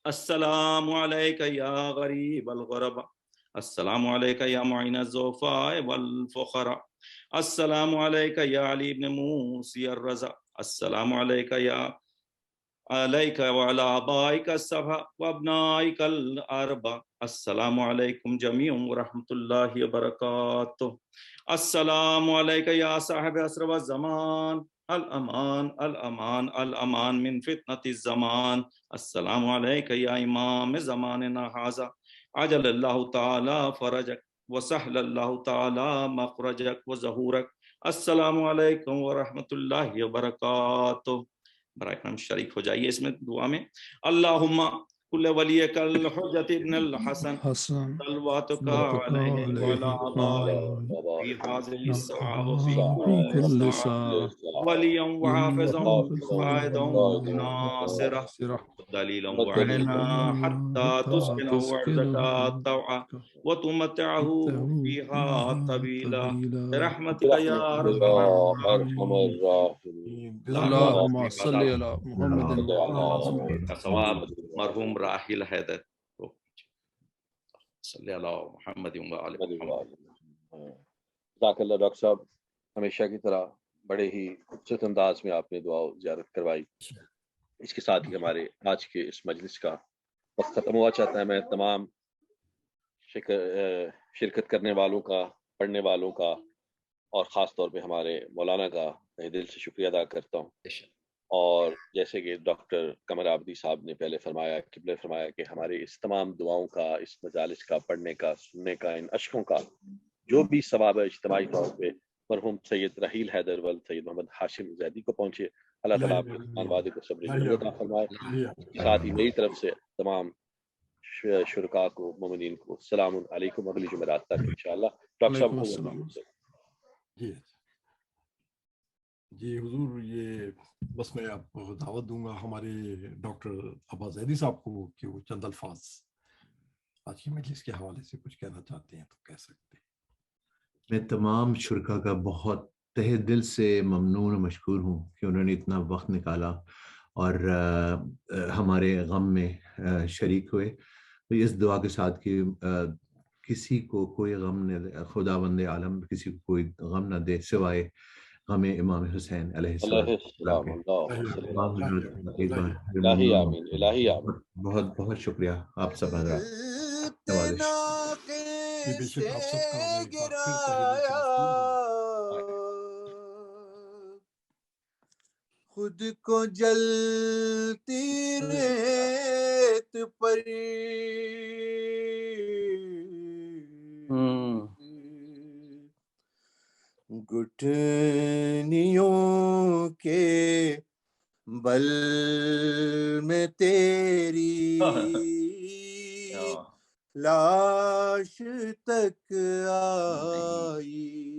Speaker 13: السلام علیکہ یا غریب الغرباء السلام علیکہ یا معین الضعفاء والفقراء السلام علیکہ یا علی بن موسی الرضا السلام علیکہ یا علیکہ وعلی آبائک السبع وابنائک الاربع السلام علیکم جمیع ورحمۃ اللہ وبرکاتہ السلام علیکہ یا صاحب عصر والزمان الامان الامان الامان من فتنة الزمان السلام علیکہ یا امام زماننا ھذا عجل اللہ تعالی فرجک وسہل اللہ تعالی مخرجک وظہورک السلام علیکم ورحمۃ اللہ وبرکاتہ۔ برائے کرم شریک ہو جائیے اس میں دعا میں۔ اللہم کل ولیک الحجت ابن الحسن صلواتک علیہ وعلی آبائہ فی حاضر الساعہ وفی کل ساعہ ولیا وحافظا وقائدا وناصرا دلیلا وعینا حتی تسکنہ ارضک طوعا وتمتعہ فیہا طویلا برحمتک یا ارحم الراحمین۔
Speaker 7: اللہم صلی علی محمد
Speaker 13: ثواب مرحوم راحل حیدر صلی اللہ محمد وعلی محمد۔
Speaker 6: جزاک اللہ ڈاکٹر صاحب، ہمیشہ کی طرح بڑے ہی خوبصورت انداز میں آپ نے دعا و زیارت کروائی۔ اس کے ساتھ ہی ہمارے آج کے اس مجلس کا وقت ختم ہوا چاہتا ہے۔ میں تمام شرکت کرنے والوں کا، پڑھنے والوں کا اور خاص طور پہ ہمارے مولانا کا تہ دل سے شکریہ ادا کرتا ہوں۔ اور جیسے کہ ڈاکٹر قمر عابدی صاحب نے پہلے فرمایا، قبلہ فرمایا کہ ہمارے اس تمام دعاؤں کا، اس مجالس کا، پڑھنے کا، سننے کا، ان اشکوں کا جو بھی ثواب ہے اجتماعی طور پہ مرحوم سید رحیل حیدر ول سید محمد ہاشم زیدی کو پہنچے۔ اللہ تعالیٰ آپ کے خانوادے کو صبر عطا فرمائے۔ اس کے ساتھ ہی میری طرف سے تمام شرکاء کو، مومنین کو السلام علیکم، اگلی جمعرات تک انشاءاللہ۔ ڈاکٹر صاحب
Speaker 2: جی حضور، یہ بس میں آپ کو دعوت دوں گا ہمارے ڈاکٹر عباس زیدی صاحب کو کہ وہ چند الفاظ آج کی مجلس کے حوالے سے کچھ کہنا چاہتے ہیں تو کہہ سکتے ہیں۔
Speaker 3: میں تمام شرکا کا بہت تہ دل سے ممنون و مشکور ہوں کہ انہوں نے اتنا وقت نکالا اور ہمارے غم میں شریک ہوئے۔ تو اس دعا کے ساتھ کہ کسی کو کوئی غم نہ، خداوند عالم کسی کو کوئی غم نہ دے سوائے غم امام حسین علیہ السلام۔ بہت بہت شکریہ آپ سب حضرات۔
Speaker 14: خود کو جلتی ریت پر گٹھنیوں کے بل میں تیری لاش تک آئی،